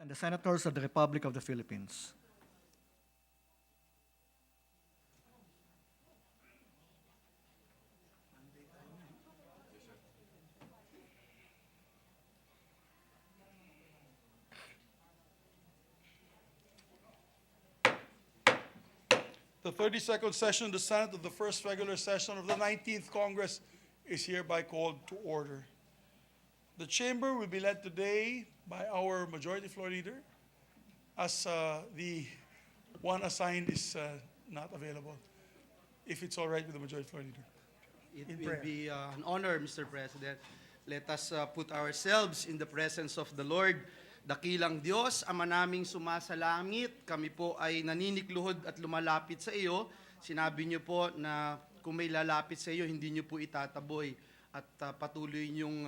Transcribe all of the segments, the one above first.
and the Senators of the Republic of the Philippines. The 32nd session of the Senate of the first regular session of the 19th Congress is hereby called to order. The chamber will be led today by our Majority Floor Leader, as the one assigned is not available. If it's all right with the Majority Floor Leader. It will be an honor, Mr. President. Let us put ourselves in the presence of the Lord. Dakilang Diyos, Ama naming sumasalangit, kami po ay naninikluhod at lumalapit sa iyo. Sinabi niyo po na kung may lalapit sa iyo, hindi niyo po itataboy at patuloy niyong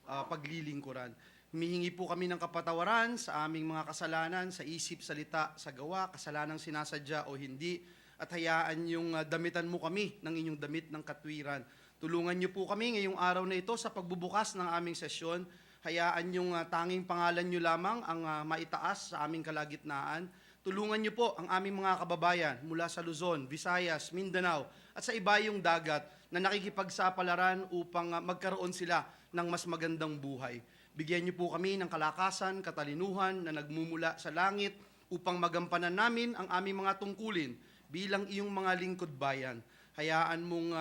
paglilingkuran. Humihingi po kami ng kapatawaran sa aming mga kasalanan, sa isip, salita, sa gawa, kasalanang sinasadya o hindi, at hayaan yung damitan mo kami ng inyong damit ng katwiran. Tulungan niyo po kami ngayong araw na ito sa pagbubukas ng aming sesyon. Hayaan yung tanging pangalan niyo lamang ang maitaas sa aming kalagitnaan. Tulungan niyo po ang aming mga kababayan mula sa Luzon, Visayas, Mindanao at sa ibayong dagat na nakikipagsapalaran upang magkaroon sila ng mas magandang buhay. Bigyan niyo po kami ng kalakasan, katalinuhan na nagmumula sa langit upang magampanan namin ang aming mga tungkulin bilang iyong mga lingkod bayan. Hayaan mong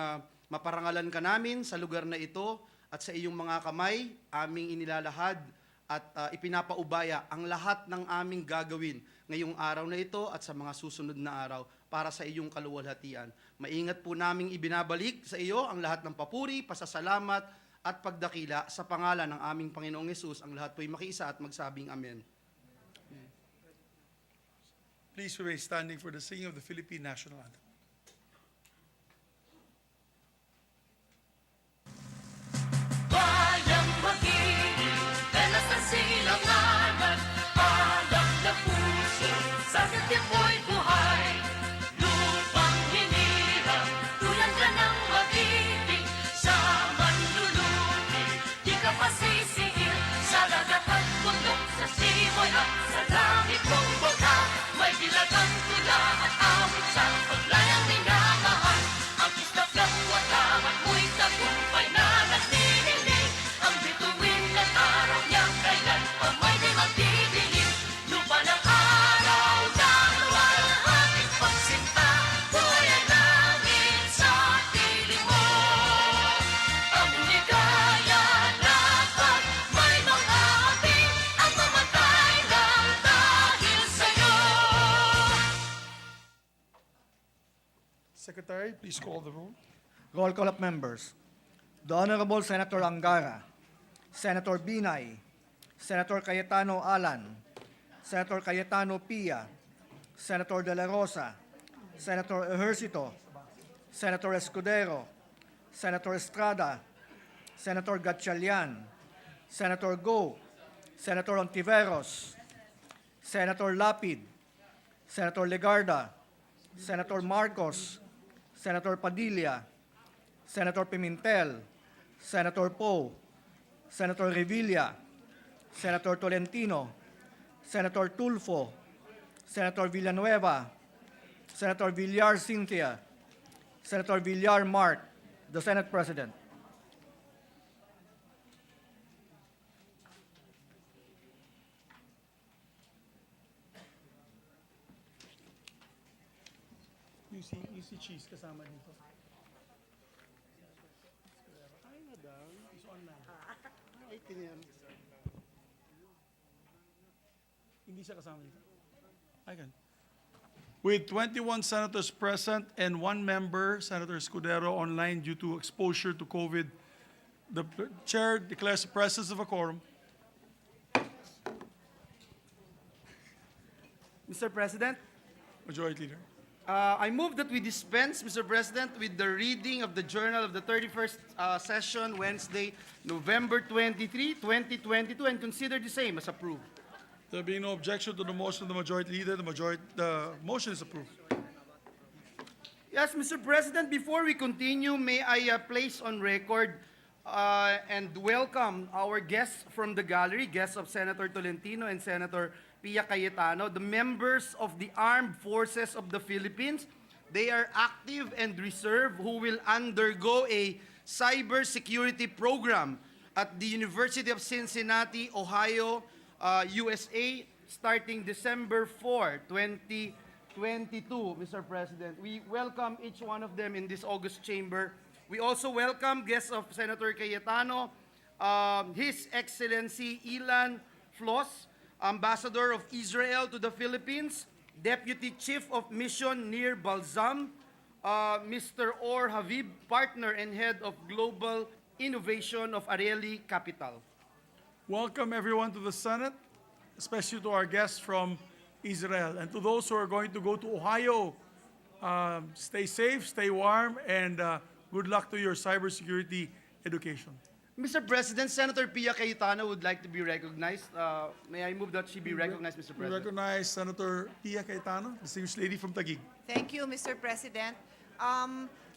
maparangalan ka namin sa lugar na ito at sa iyong mga kamay, aming inilalahad at ipinapaubaya ang lahat ng aming gagawin ngayong araw na ito at sa mga susunod na araw para sa iyong kaluwalhatian. Maingat po naming ibinabalik sa iyo ang lahat ng papuri, pasasalamat at pagdakila sa pangalan ng aming Panginoong Hesus. Ang lahat po'y makiisa at magsabing Amen. Please remain standing for the singing of the Philippine National Anthem. Bayang magiging dalas ng silanganan, alam na puso, sa mo'y buhay. Lupang hinirang, tulad ka ng magiging, sa manlulubi, di ka pasisiil, sa dagat at bundok, sa simoy at sa langit mong baka, may dilagang tula at awit sa paglayang minamahal. Ang kislap ng watang at mo'y tagumpay na nagtinilig, ang bituin at araw niyang kailan pa may di magdidilim. Lupa ng araw na luwalhating pagsinta, buhay ang langit sa piling mo. Ang ligaya dapat may mga api, ang mamatay lang dahil sa'yo. Secretary, please call the roll. Roll call of members. The Honorable Senator Angara, Senator Binay, Senator Cayetano Alan, Senator Cayetano Pia, Senator De La Rosa, Senator Ejercito, Senator Escudero, Senator Estrada, Senator Gatchalian, Senator Go, Senator Ontiveros, Senator Lapid, Senator Legarda, Senator Marcos, Senator Padilla, Senator Pimentel, Senator Poe, Senator Revilla, Senator Tolentino, Senator Tulfo, Senator Villanueva, Senator Villar Cynthia, Senator Villar Mark, the Senate President. You see Cheese kasama dito. Ay, madam. It's online. Ay, tiniyan. Hindi siya kasama dito. I can. With 21 senators present and one member, Senator Escudero, online due to exposure to COVID, the chair declares the presence of a quorum. Mr. President, Majority Leader. I move that we dispense, Mr. President, with the reading of the Journal of the 31st Session, Wednesday, November 23, 2022, and consider the same as approved. There being no objection to the motion of the Majority Leader, the motion is approved. Yes, Mr. President, before we continue, may I place on record and welcome our guests from the gallery, guests of Senator Tolentino and Senator Pia Cayetano, the members of the Armed Forces of the Philippines. They are active and reserve who will undergo a cybersecurity program at the University of Cincinnati, Ohio, USA, starting December 4, 2022, Mr. President. We welcome each one of them in this august chamber. We also welcome guests of Senator Cayetano, His Excellency Ilan Floss, Ambassador of Israel to the Philippines, Deputy Chief of Mission Nir Balzam, Mr. Or Habib, Partner and Head of Global Innovation of Areli Capital. Welcome everyone to the Senate, especially to our guests from Israel. And to those who are going to go to Ohio, stay safe, stay warm, and good luck to your cybersecurity education. Mr. President, Senator Pia Cayetano would like to be recognized. May I move that she be recognized, Mr. We President? recognize Senator Pia Cayetano, distinguished lady from Taguig. Thank you, Mr. President.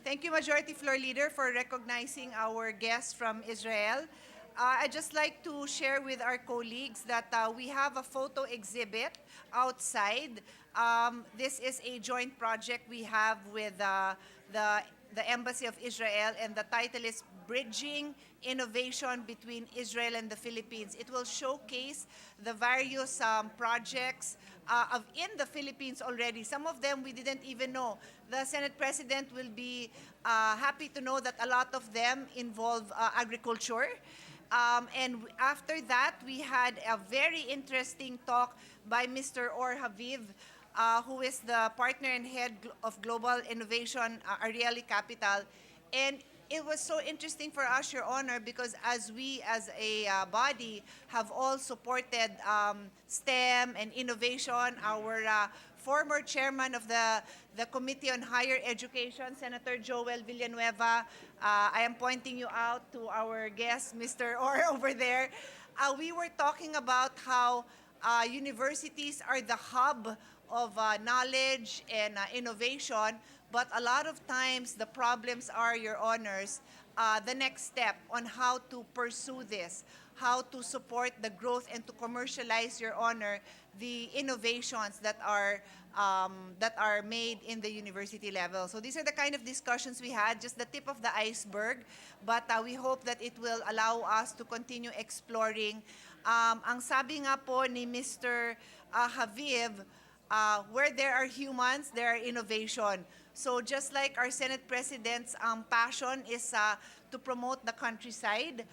Thank you, Majority Floor Leader, for recognizing our guests from Israel. I'd just like to share with our colleagues that we have a photo exhibit outside. This is a joint project we have with the Embassy of Israel, and the title is Bridging Innovation Between Israel and the Philippines. It will showcase the various projects in the Philippines already. Some of them we didn't even know. The Senate President will be happy to know that a lot of them involve agriculture. And after that, we had a very interesting talk by Mr. Or Habib, who is the partner and head of Global Innovation, Areli Capital. And it was so interesting for us, Your Honor, because as we as a body have all supported STEM and innovation, our former chairman of the Committee on Higher Education, Senator Joel Villanueva, I am pointing you out to our guest, Mr. Or over there. We were talking about how universities are the hub of knowledge and innovation, but a lot of times the problems are, Your Honors, the next step on how to pursue this, how to support the growth and to commercialize, Your Honor, the innovations that are made in the university level. So these are the kind of discussions we had, just the tip of the iceberg, but we hope that it will allow us to continue exploring. Ang sabi nga po ni Mr. Habib, where there are humans, there are innovation. So just like our Senate President's passion is to promote the countryside,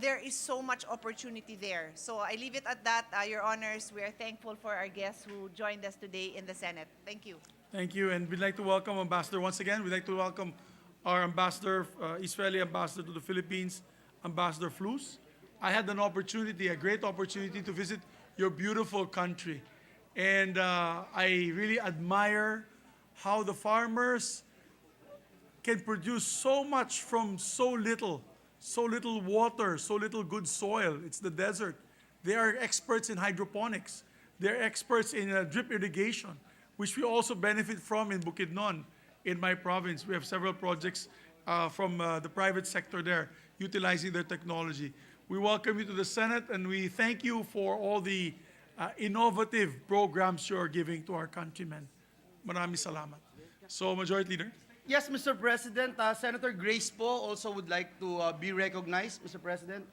there is so much opportunity there. So I leave it at that, Your Honors. We are thankful for our guests who joined us today in the Senate. Thank you. Thank you, and we'd like to welcome Ambassador once again. We'd like to welcome our ambassador, Israeli ambassador to the Philippines, Ambassador Flus. I had an opportunity, a great opportunity to visit your beautiful country. And I really admire how the farmers can produce so much from so little water, so little good soil. It's the desert. They are experts in hydroponics. They're experts in drip irrigation, which we also benefit from in Bukidnon, in my province. We have several projects from the private sector there, utilizing their technology. We welcome you to the Senate, and we thank you for all the innovative programs you're giving to our countrymen. Maraming salamat. So, Majority Leader. Yes, Mr. President, Senator Grace Po also would like to be recognized, Mr. President.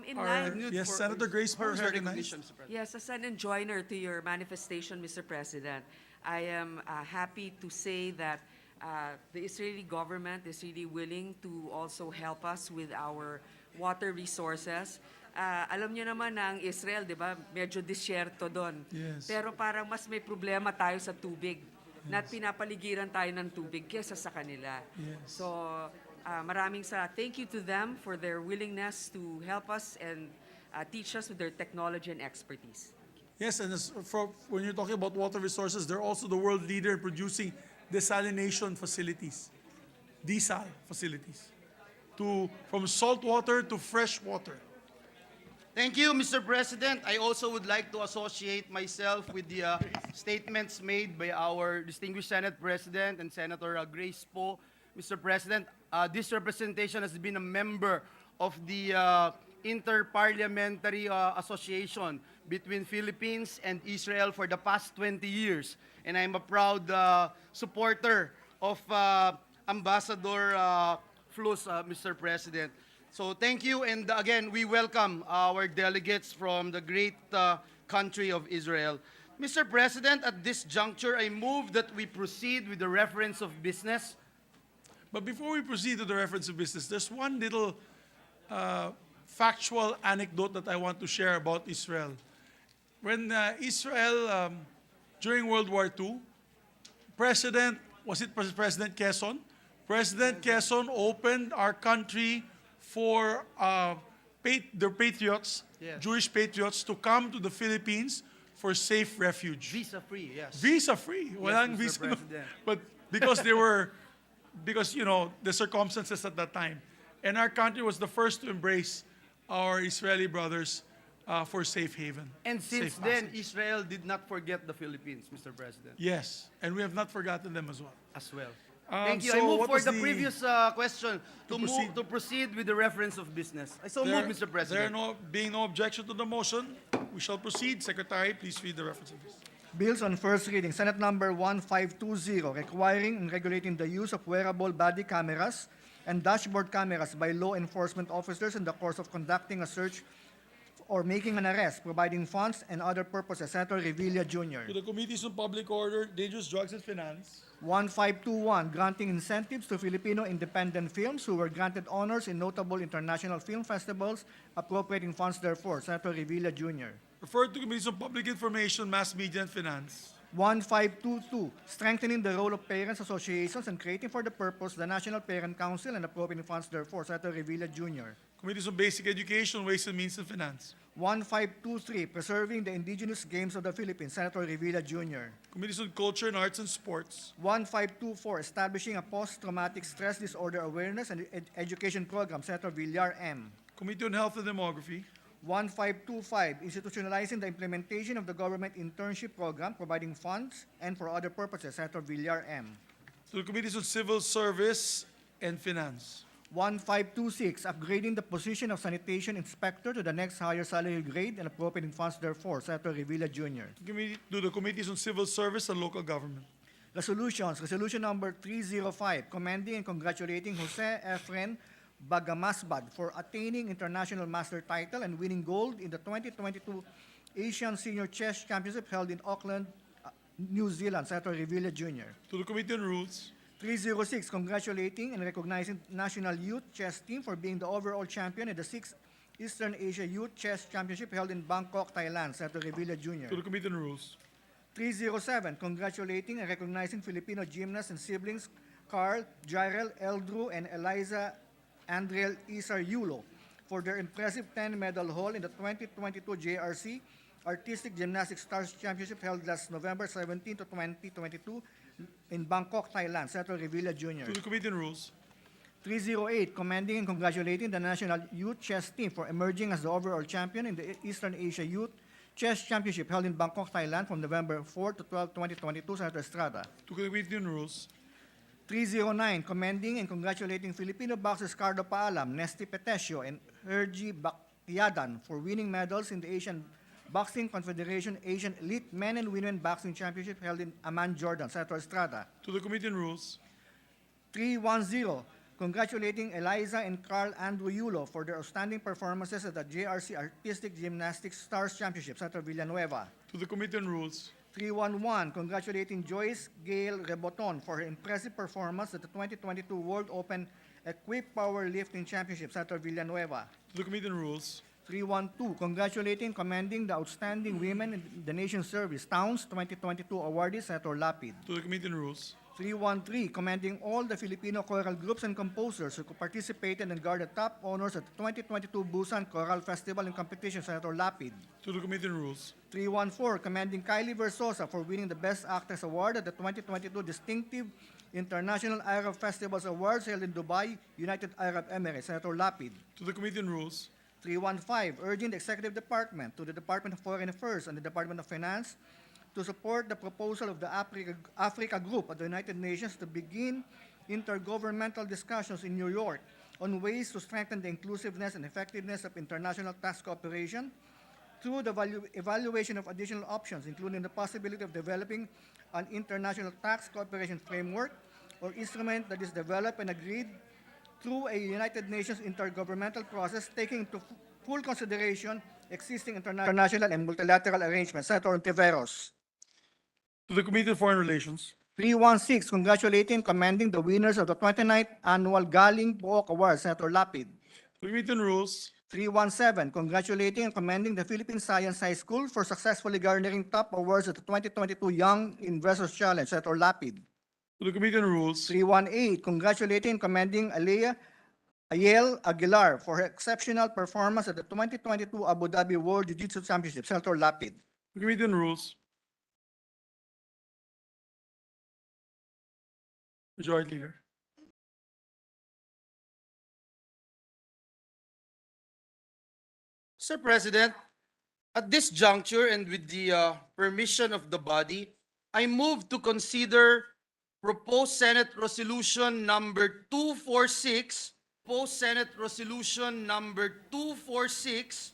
In Our- line, yes, Senator Grace Po her is recognized. recognition, Mr. President. yes, as an enjoiner to your manifestation, Mr. President, I am happy to say that the Israeli government is really willing to also help us with our water resources. Alam niyo naman na ang Israel, di ba, medyo disyerto doon. Yes. Pero parang mas may problema tayo sa tubig. Na pinapaligiran tayo ng tubig kesa sa kanila. Yes. So, thank you to them for their willingness to help us and teach us with their technology and expertise. Yes, and when you're talking about water resources, they're also the world leader in producing desalination facilities, desal facilities, from salt water to fresh water. Thank you, Mr. President. I also would like to associate myself with the statements made by our distinguished Senate President and Senator Grace Po. Mr. President, this representation has been a member of the Interparliamentary Association between Philippines and Israel for the past 20 years. And I'm a proud supporter of Ambassador Flus, Mr. President. So thank you, and again, we welcome our delegates from the great country of Israel. Mr. President, at this juncture, I move that we proceed with the reference of business. But before we proceed to the reference of business, there's one little factual anecdote that I want to share about Israel. When Israel, during World War II, President Quezon? President Quezon opened our country for the patriots, Yes. Jewish patriots, to come to the Philippines for safe refuge. Visa-free, yes. Visa-free. Walang Mr. visa. President. But because the circumstances at that time. And our country was the first to embrace our Israeli brothers for safe haven. And since safe then, passage. Israel did not forget the Philippines, Mr. President, Yes, and we have not forgotten them as well. as well. Thank you. So I move what for was the the- previous question to proceed with the reference of business. I so move, Mr. There President. being no objection to the motion, we shall proceed. Secretary, please read the reference of this. Bills on first reading. Senate number 1520, requiring and regulating the use of wearable body cameras and dashboard cameras by law enforcement officers in the course of conducting a search or making an arrest, providing funds and other purposes. Senator Revilla Jr. To the Committees on Public Order, Dangerous Drugs and Finance. 1521, granting incentives to Filipino independent films who were granted honors in notable international film festivals, appropriating funds therefore. Senator Revilla Jr. Referred to Committees on Public Information, Mass Media and Finance. 1522, strengthening the role of parents associations and creating for the purpose the National Parent Council and appropriating funds therefore. Senator Revilla Jr. Committees on Basic Education, Ways and Means and Finance. 1523, preserving the indigenous games of the Philippines. Senator Revilla Jr. Committees on Culture and Arts and Sports. 1524, establishing a post-traumatic stress disorder awareness and education program. Senator Villar M. Committee on Health and Demography. 1525, institutionalizing the implementation of the government internship program, providing funds and for other purposes. Senator Villar M. To the Committees on Civil Service and Finance. 1526, upgrading the position of sanitation inspector to the next higher salary grade and appropriating funds therefore. Senator Revilla Jr. To the Committees on Civil Service and Local Government. Resolutions. Resolution number 305, commending and congratulating Jose Efren Bagamasbad for attaining international master title and winning gold in the 2022 Asian Senior Chess Championship held in Auckland, New Zealand. Senator Revilla Jr. To the Committee on Rules. 306, congratulating and recognizing National Youth Chess Team for being the overall champion in the 6th Eastern Asia Youth Chess Championship held in Bangkok, Thailand. Senator Revilla Jr. To the Committee on Rules. 307, congratulating and recognizing Filipino gymnasts and siblings Carl, Jairel, Eldrew, and Eliza Andriel Isar Yulo for their impressive 10-medal haul in the 2022 JRC Artistic Gymnastics Stars Championship held last November 17 to 2022 in Bangkok, Thailand. Senator Revilla Jr. To the Committee on Rules. 308, commending and congratulating the National Youth Chess Team for emerging as the overall champion in the Eastern Asia Youth Chess Championship held in Bangkok, Thailand from November 4 to 12, 2022. Senator Estrada. To the Committee on Rules. 309, commending and congratulating Filipino boxers Cardo Paalam, Nesty Petesio, and Hergy Baktiadan for winning medals in the Asian Boxing Confederation Asian Elite Men and Women Boxing Championship held in Amman, Jordan. Senator Estrada. To the Committee on Rules. 310, congratulating Eliza and Carl Andrew Yulo for their outstanding performances at the JRC Artistic Gymnastics Stars Championship. Senator Villanueva. To the Committee on Rules. 311, congratulating Joyce Gail Reboton for her impressive performance at the 2022 World Open Equipped Powerlifting Championship. Senator Villanueva. To the Committee on Rules. 312, congratulating, commending the outstanding women in the nation's service. Towns 2022 awardee, Senator Lapid. To the Committee on Rules. 313, commending all the Filipino choral groups and composers who participated and guarded top honors at the 2022 Busan Choral Festival and Competition, Senator Lapid. To the Committee on Rules. 314, commending Kylie Versosa for winning the Best Actress Award at the 2022 Distinctive International Arab Festivals Awards held in Dubai, United Arab Emirates, Senator Lapid. To the Committee on Rules. 315, urging the Executive Department to the Department of Foreign Affairs and the Department of Finance to support the proposal of the Africa Group at the United Nations to begin intergovernmental discussions in New York on ways to strengthen the inclusiveness and effectiveness of international tax cooperation through the evaluation of additional options, including the possibility of developing an international tax cooperation framework or instrument that is developed and agreed through a United Nations intergovernmental process, taking into full consideration existing international and multilateral arrangements. Senator Ontiveros. To the Committee on Foreign Relations. 316, congratulating and commending the winners of the 29th Annual Galing Pook Award. Senator Lapid. To the Committee on Rules. 317, congratulating and commending the Philippine Science High School for successfully garnering top awards at the 2022 Young Investors Challenge. Senator Lapid. To the Committee on Rules. 318, congratulating and commending Ayel Aguilar for her exceptional performance at the 2022 Abu Dhabi World Jiu-Jitsu Championship. Senator Lapid. To the Committee on Rules. Majority Leader. Mr. President, at this juncture and with the permission of the body, I move to consider proposed Senate Resolution number 246,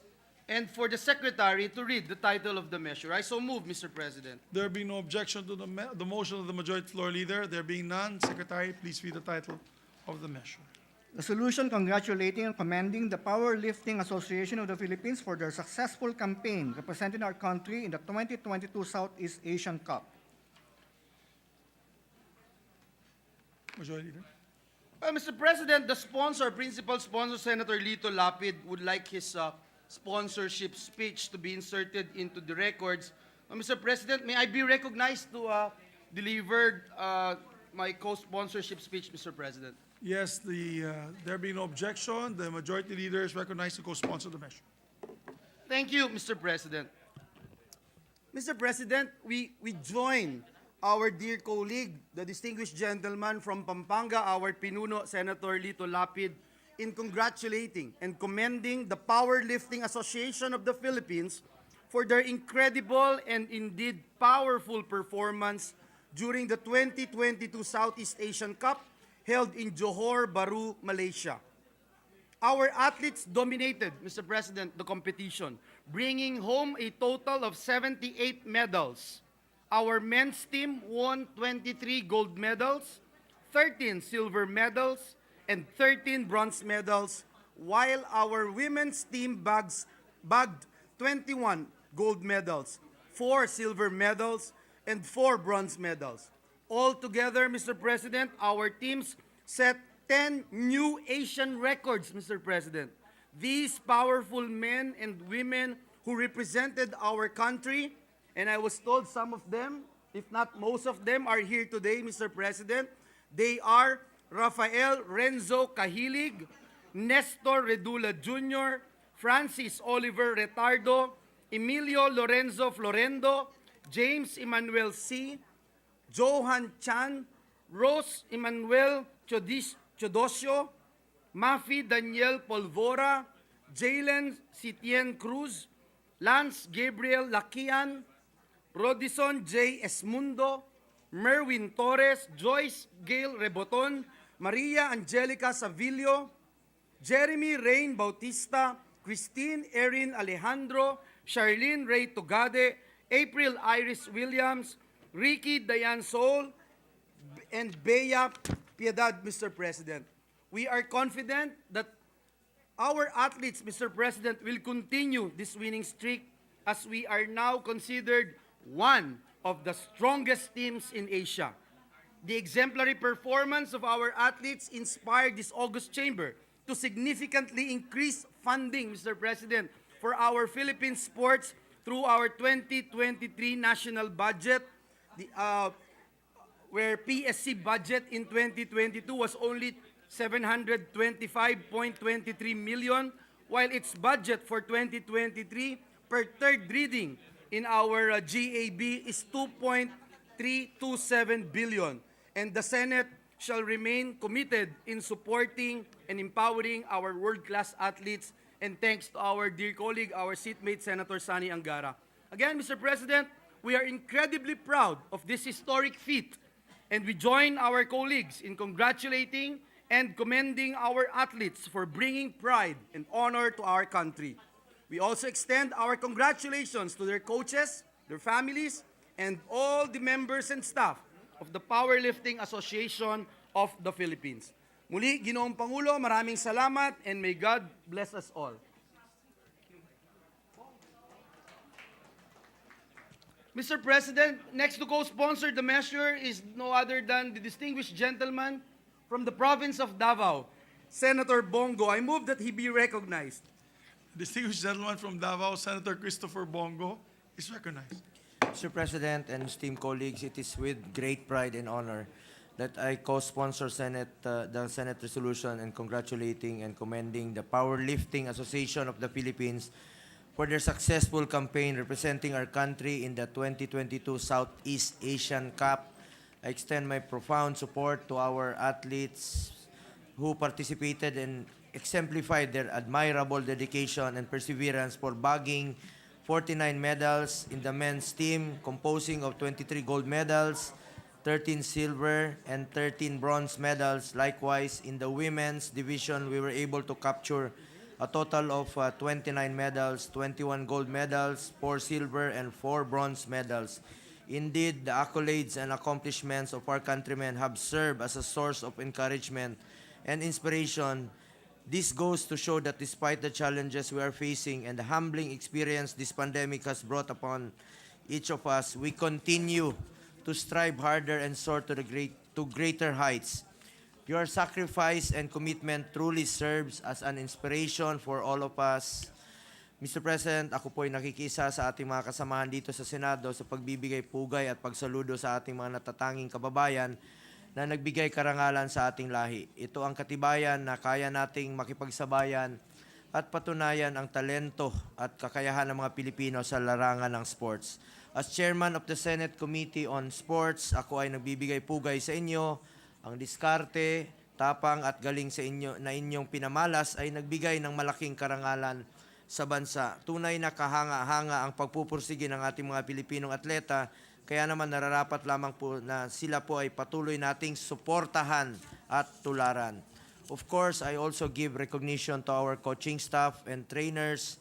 and for the Secretary to read the title of the measure. I so move, Mr. President. There being no objection to the motion of the Majority Floor Leader, there being none, Secretary, please read the title of the measure. Resolution congratulating and commending the Powerlifting Association of the Philippines for their successful campaign representing our country in the 2022 Southeast Asian Cup. Majority Leader. Mr. President, the sponsor, principal sponsor, Senator Lito Lapid, would like his sponsorship speech to be inserted into the records. Mr. President, may I be recognized to deliver my co-sponsorship speech, Mr. President? Yes, there being no objection, the Majority Leader is recognized to co-sponsor the measure. Thank you, Mr. President. Mr. President, we join our dear colleague, the distinguished gentleman from Pampanga, our Pinuno, Senator Lito Lapid, in congratulating and commending the Powerlifting Association of the Philippines for their incredible and indeed powerful performance during the 2022 Southeast Asian Cup held in Johor Bahru, Malaysia. Our athletes dominated, Mr. President, the competition, bringing home a total of 78 medals. Our men's team won 23 gold medals, 13 silver medals, and 13 bronze medals, while our women's team bagged 21 gold medals, 4 silver medals, and 4 bronze medals. Altogether, Mr. President, our teams set 10 new Asian records, Mr. President. These powerful men and women who represented our country, and I was told some of them, if not most of them, are here today, Mr. President. They are Rafael Renzo Cahilig, Nestor Redula Jr., Francis Oliver Retardo, Emilio Lorenzo Florendo, James Emmanuel C., Johan Chan, Rose Emmanuel Chodosio, Mafi Daniel Polvora, Jalen Sitien Cruz, Lance Gabriel Lakian, Rodison J. Esmundo, Merwin Torres, Joyce Gail Reboton, Maria Angelica Savilio, Jeremy Rain Bautista, Christine Erin Alejandro, Charlene Ray Togade, April Iris Williams, Ricky Diane Sol, and Bea Piedad, Mr. President. We are confident that our athletes, Mr. President, will continue this winning streak as we are now considered one of the strongest teams in Asia. The exemplary performance of our athletes inspired this August Chamber to significantly increase funding, Mr. President, for our Philippine sports through our 2023 national budget, where PSC budget in 2022 was only 725.23 million, while its budget for 2023 per third reading in our GAB is 2.327 billion. And the Senate shall remain committed in supporting and empowering our world-class athletes, and thanks to our dear colleague, our seatmate, Senator Sani Angara. Again, Mr. President, we are incredibly proud of this historic feat, and we join our colleagues in congratulating and commending our athletes for bringing pride and honor to our country. We also extend our congratulations to their coaches, their families, and all the members and staff of the Powerlifting Association of the Philippines. Muli, Ginoong Pangulo, maraming salamat and may God bless us all. Mr. President, next to co-sponsor the measure is no other than the distinguished gentleman from the province of Davao, Senator Bongo. I move that he be recognized. Distinguished gentleman from Davao, Senator Christopher Bongo, is recognized. Mr. President and esteemed colleagues, it is with great pride and honor that I co-sponsor the Senate resolution and congratulating and commending the Powerlifting Association of the Philippines for their successful campaign representing our country in the 2022 Southeast Asian Cup. I extend my profound support to our athletes who participated and exemplified their admirable dedication and perseverance for bagging 49 medals in the men's team, composing of 23 gold medals, 13 silver, and 13 bronze medals. Likewise, in the women's division, we were able to capture a total of 29 medals, 21 gold medals, 4 silver, and 4 bronze medals. Indeed, the accolades and accomplishments of our countrymen have served as a source of encouragement and inspiration. This goes to show that despite the challenges we are facing and the humbling experience this pandemic has brought upon each of us, we continue to strive harder and soar to greater heights. Your sacrifice and commitment truly serves as an inspiration for all of us. Mr. President, ako po ay nakikisa sa ating mga kasamahan dito sa Senado sa pagbibigay pugay at pagsaludo sa ating mga natatanging kababayan na nagbigay karangalan sa ating lahi. Ito ang katibayan na kaya nating makipagsabayan at patunayan ang talento at kakayahan ng mga Pilipino sa larangan ng sports. As Chairman of the Senate Committee on Sports, ako ay nagbibigay pugay sa inyo. Ang diskarte, tapang at galing sa inyo na inyong pinamalas ay nagbigay ng malaking karangalan sa bansa. Tunay na kahanga-hanga ang pagpupursige ng ating mga Pilipinong atleta, kaya naman nararapat lamang po na sila po ay patuloy nating suportahan at tularan. Of course, I also give recognition to our coaching staff and trainers.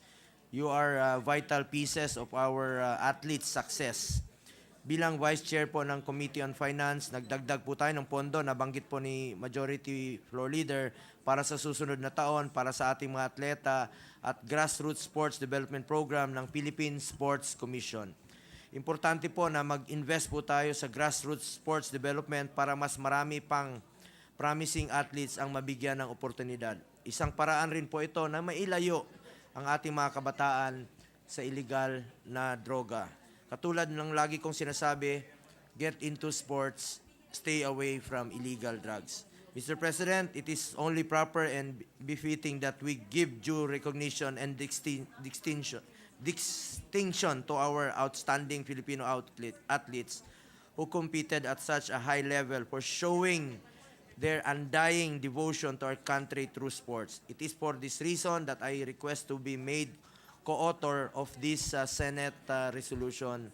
You are vital pieces of our athletes' success. Bilang Vice Chair po ng Committee on Finance, nagdagdag po tayo ng pondo, nabanggit po ni Majority Floor Leader, para sa susunod na taon, para sa ating mga atleta at Grassroots Sports Development Program ng Philippine Sports Commission. Importante po na mag-invest po tayo sa grassroots sports development para mas marami pang promising athletes ang mabigyan ng oportunidad. Isang paraan rin po ito na mailayo ang ating mga kabataan sa illegal na droga. Katulad ng lagi kong sinasabi, get into sports, stay away from illegal drugs. Mr. President, it is only proper and befitting that we give due recognition and distinction to our outstanding Filipino athletes who competed at such a high level for showing their undying devotion to our country through sports. It is for this reason that I request to be made co-author of this Senate resolution.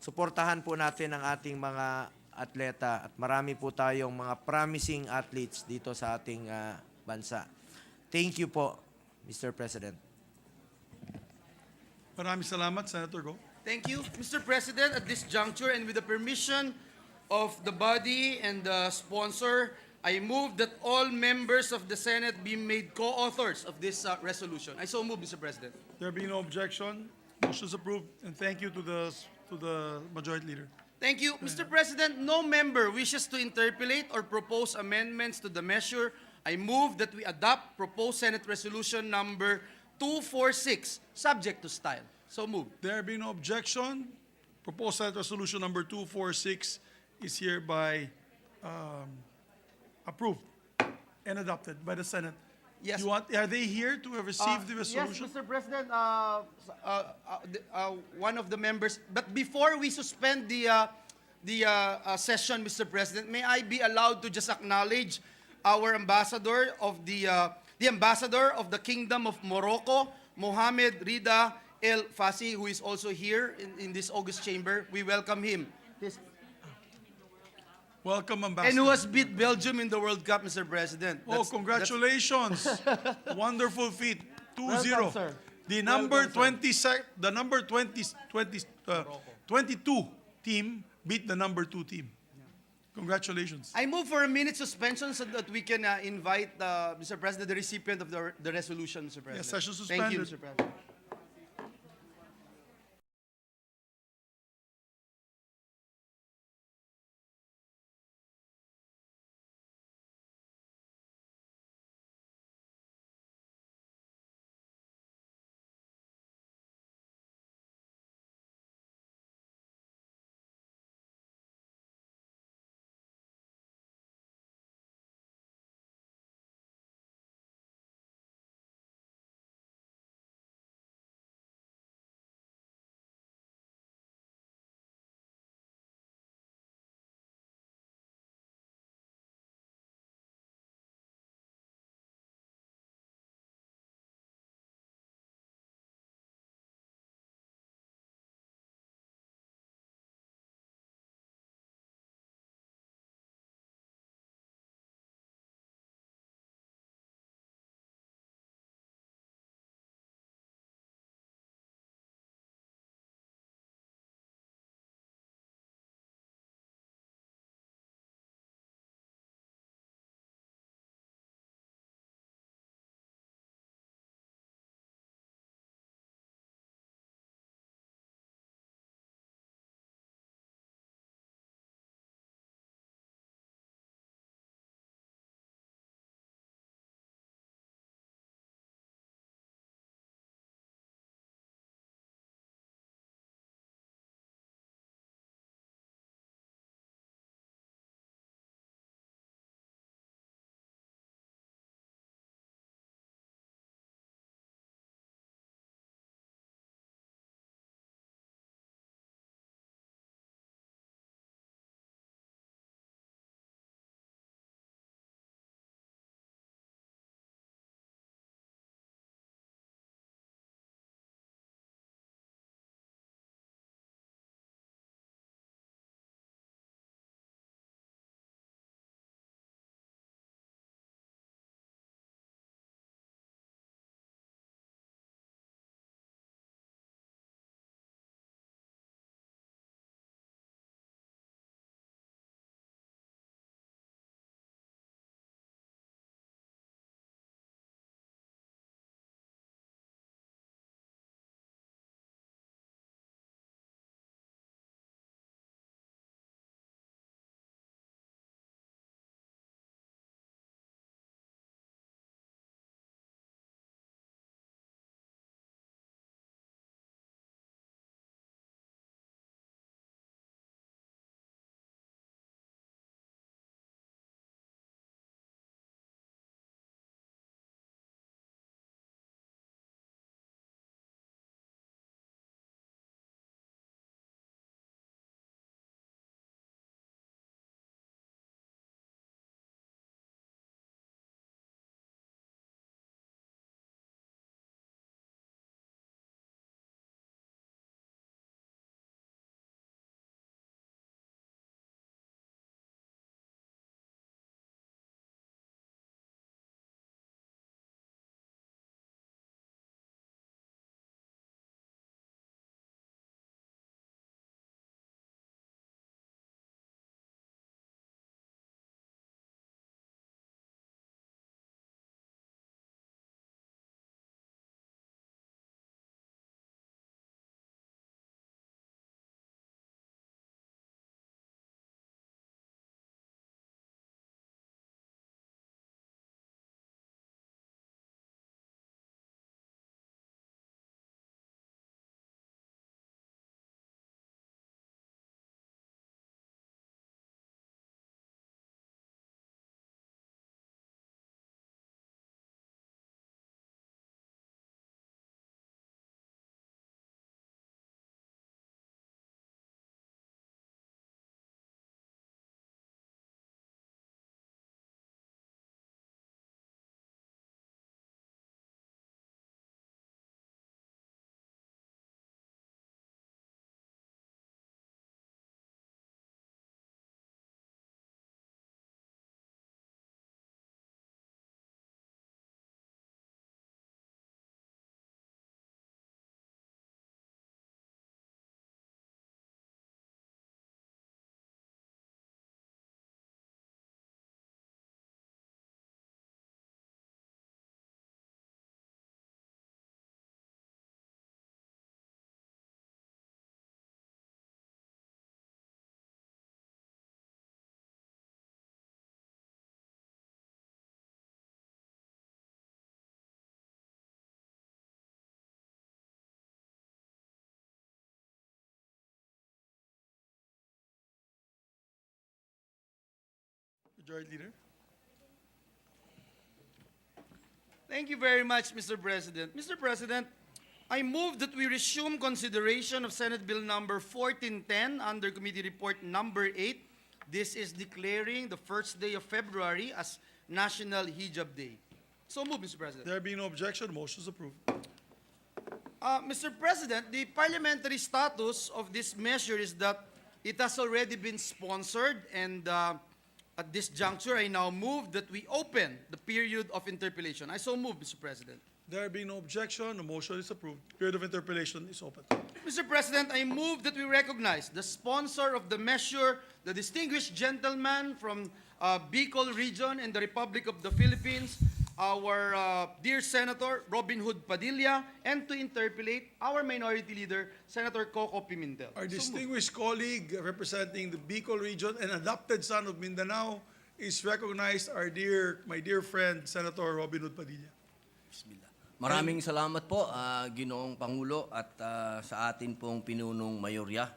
Suportahan po natin ang ating mga atleta at marami po tayong mga promising athletes dito sa ating bansa. Thank you po, Mr. President. Maraming salamat, Senator Go. Thank you, Mr. President. At this juncture and with the permission of the body and the sponsor, I move that all members of the Senate be made co-authors of this resolution. I so move, Mr. President. There being no objection, motion is approved, and thank you to the Majority Leader. Thank you, Mr. President. No member wishes to interpolate or propose amendments to the measure. I move that we adopt proposed Senate Resolution number 246, subject to style. So move. There being no objection, proposed Senate Resolution number 246 is hereby approved and adopted by the Senate. Yes. Are they here to receive the resolution? Yes, Mr. President, one of the members. But before we suspend the session, Mr. President, may I be allowed to just acknowledge our ambassador of the ambassador of the Kingdom of Morocco, Mohammed Rida El Fassi, who is also here in this August chamber. We welcome him. Welcome, Ambassador. And who has beat Belgium in the World Cup, Mr. President? Oh, congratulations. Wonderful feat. 2-0. sir. The number 22 team beat the number 2 team. Congratulations. I move for a minute suspension so that we can invite, Mr. President, the recipient of the resolution, Mr. President. session Thank you, suspended. Mr. President. Majority Leader. Thank you very much, Mr. President. Mr. President, I move that we resume consideration of Senate Bill number 1410 under Committee Report number 8. This is declaring the first day of February as National Hijab Day. So move, Mr. President. There being no objection, motion is approved. Mr. President, the parliamentary status of this measure is that it has already been sponsored, and at this juncture, I now move that we open the period of interpellation. I so move, Mr. President. There being no objection, the motion is approved. Period of interpellation is open. Mr. President, I move that we recognize the sponsor of the measure, the distinguished gentleman from Bicol region in the Republic of the Philippines, our dear Senator Robin Hood Padilla, and to interpellate our Minority Leader, Senator Coco Pimentel. Our So moved. distinguished colleague representing the Bicol region and adopted son of Mindanao is recognized, my dear friend, Senator Robin Hood Padilla. Bismillah. Maraming salamat po, Ginoong Pangulo at sa atin pong pinunong mayorya.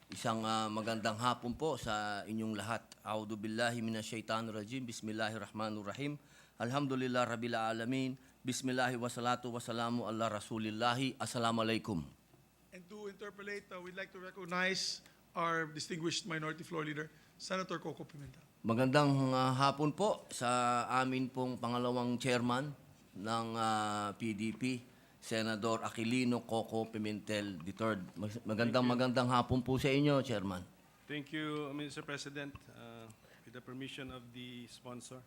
Isang magandang hapon po sa inyong lahat. A'udhu billahi minasyaitanir rajim. Bismillahirrahmanirrahim. Alhamdulillah rabbil alamin. Bismillahi wassalatu wassalamu ala rasulillahi. Assalamualaikum. And to interpolate, we'd like to recognize our distinguished Minority Floor Leader, Senator Coco Pimentel. Magandang hapon po sa amin pong pangalawang chairman ng PDP, Senador Aquilino Coco Pimentel III. Magandang hapon po sa inyo, Chairman. Thank you, Mr. President. With the permission of the sponsor,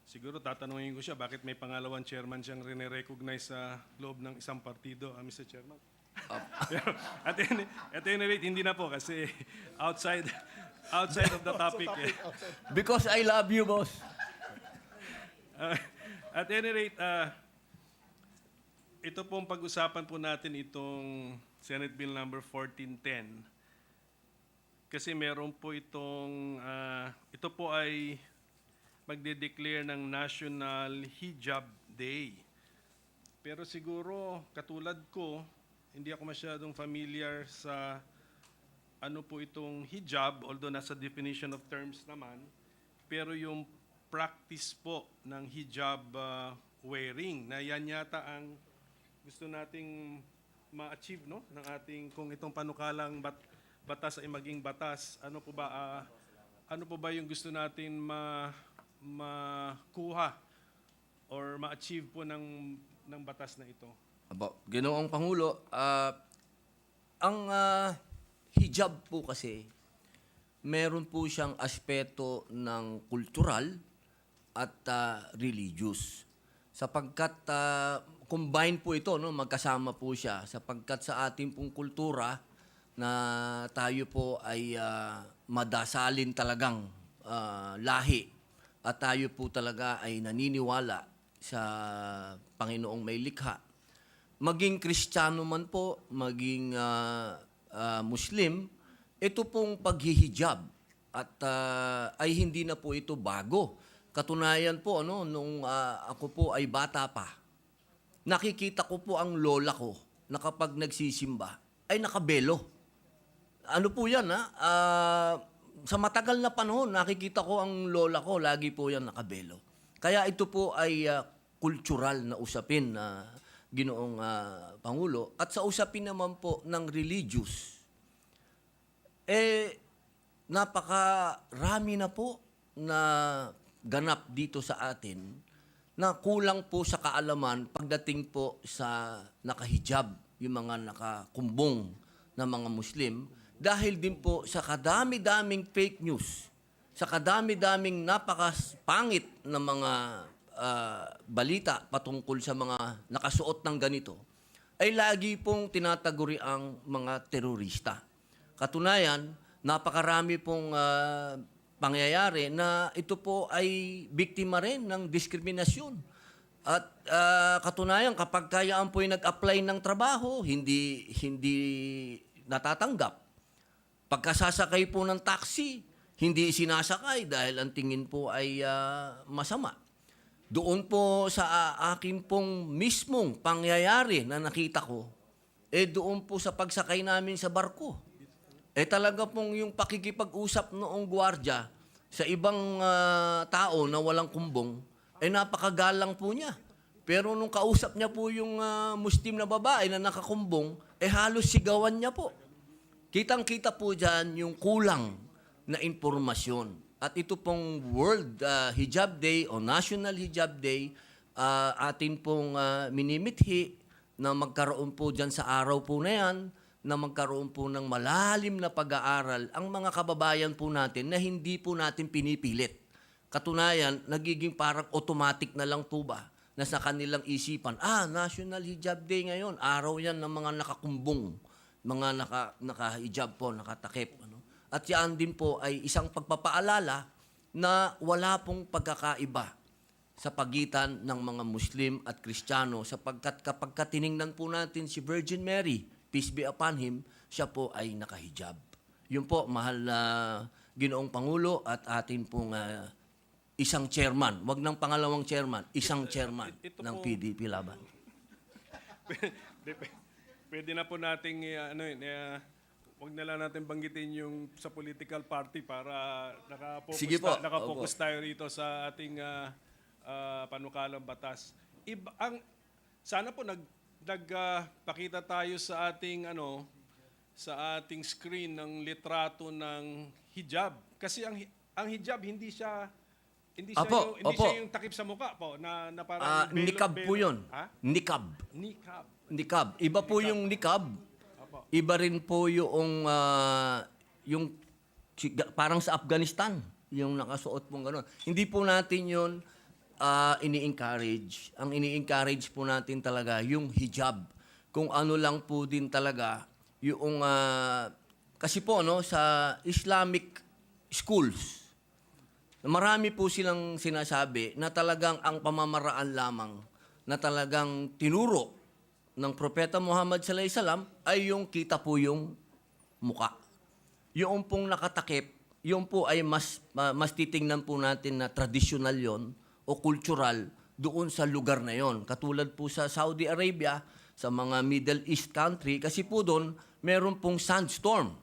siguro tatanungin ko siya bakit may pangalawang chairman siyang rene-recognize sa loob ng isang partido, Mr. Chairman. Pero at any rate, hindi na po kasi outside of the topic. Because I love you, boss. At any rate, ito pong pag-usapan po natin itong Senate Bill number 1410. Kasi meron po ito po ay magde-declare ng National Hijab Day. Pero siguro, katulad ko, hindi ako masyadong familiar sa ano po itong hijab, although nasa definition of terms naman. Pero yung practice po ng hijab wearing, na yan yata ang gusto nating ma-achieve, no? Ng ating, kung itong panukalang batas ay maging batas, ano po ba yung gusto natin makuha or ma-achieve po ng batas na ito? Ginoong Pangulo, ang hijab po kasi, meron po siyang aspeto ng kultural at religious. Sapagkat combine po ito, no? Magkasama po siya. Sapagkat sa ating pong kultura na tayo po ay madasalin talagang lahi at tayo po talaga ay naniniwala sa Panginoong may likha. Maging Kristiyano man po, maging Muslim, ito pong paghihijab at ay hindi na po ito bago. Katunayan po, nung ako po ay bata pa, nakikita ko po ang lola ko na kapag nagsisimba ay nakabelo. Ano po yan, sa matagal na panahon, nakikita ko ang lola ko, lagi po yan nakabelo. Kaya ito po ay cultural na usapin na Ginoong Pangulo. At sa usapin naman po ng religious, napakarami na po na ganap dito sa atin na kulang po sa kaalaman pagdating po sa nakahijab, yung mga nakakumbong na mga Muslim, dahil din po sa kadami-daming fake news, sa kadami-daming napakapangit na mga balita patungkol sa mga nakasuot ng ganito, ay lagi pong tinataguri ang mga terorista. Katunayan, napakarami pong pangyayari na ito po ay biktima rin ng diskriminasyon. At katunayan, kapag kayaan po ay nag-apply ng trabaho, hindi natatanggap. Pagkasasakay po ng taxi, hindi sinasakay dahil ang tingin po ay masama. Doon po sa akin pong mismong pangyayari na nakita ko, doon po sa pagsakay namin sa barko. Talaga pong yung pakikipag-usap noong gwardiya Sa ibang tao na walang kumbong, ay napakagalang po niya. Pero nung kausap niya po yung Muslim na babae na nakakumbong, halos sigawan niya po. Kitang-kita po dyan yung kulang na impormasyon. At ito pong World Hijab Day o National Hijab Day, atin pong minimithi na magkaroon po dyan sa araw po na yan, na magkaroon po ng malalim na pag-aaral ang mga kababayan po natin na hindi po natin pinipilit. Katunayan, nagiging parang automatic na lang po ba na sa kanilang isipan, National Hijab Day ngayon, araw yan ng mga nakakumbong, mga naka-hijab po, nakatakip. Ano? At yan din po ay isang pagpapaalala na wala pong pagkakaiba sa pagitan ng mga Muslim at Kristiyano sapagkat kapag tiningnan po natin si Virgin Mary, peace be upon him, siya po ay nakahijab. Yun po, mahal na Ginoong Pangulo at atin pong isang chairman, wag ng pangalawang chairman, isang chairman ito ng po- PDP laban. Pwede na po nating wag na lang natin banggitin yung sa political party para Sige po. naka-focus Opo. tayo rito sa ating panukalang batas. Sana po nagpakita tayo sa ating sa ating screen ng litrato ng hijab kasi ang hijab hindi siya Apo, hindi opo. siya yung takip sa mukha po na parang Nikab po yun. Ha? Nikab. Nikab. Nikab. Iba po yung nikab. Iba rin po yung parang sa Afghanistan, yung nakasuot pong gano'n. Hindi po natin yun ini-encourage. Ang ini-encourage po natin talaga yung hijab. Kung ano lang po din talaga yung kasi po sa Islamic schools, marami po silang sinasabi na talagang ang pamamaraan lamang na talagang tinuro ng Propeta Muhammad sallallahu alaihi wasallam ay yung kita po yung muka. Yung pong nakatakip, yung po ay mas titingnan po natin na traditional yon o cultural doon sa lugar na yon. Katulad po sa Saudi Arabia, sa mga Middle East country, kasi po doon meron pong sandstorm.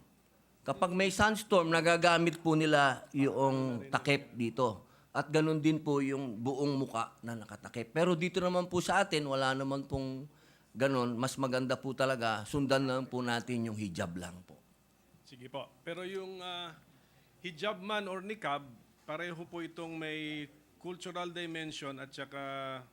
Kapag may sandstorm, nagagamit po nila yung takip dito. At ganun din po yung buong muka na nakatakip. Pero dito naman po sa atin, wala naman pong ganun. Mas maganda po talaga, sundan lang po natin yung hijab lang po. Sige po. Pero yung hijab man or niqab, pareho po itong may cultural dimension at saka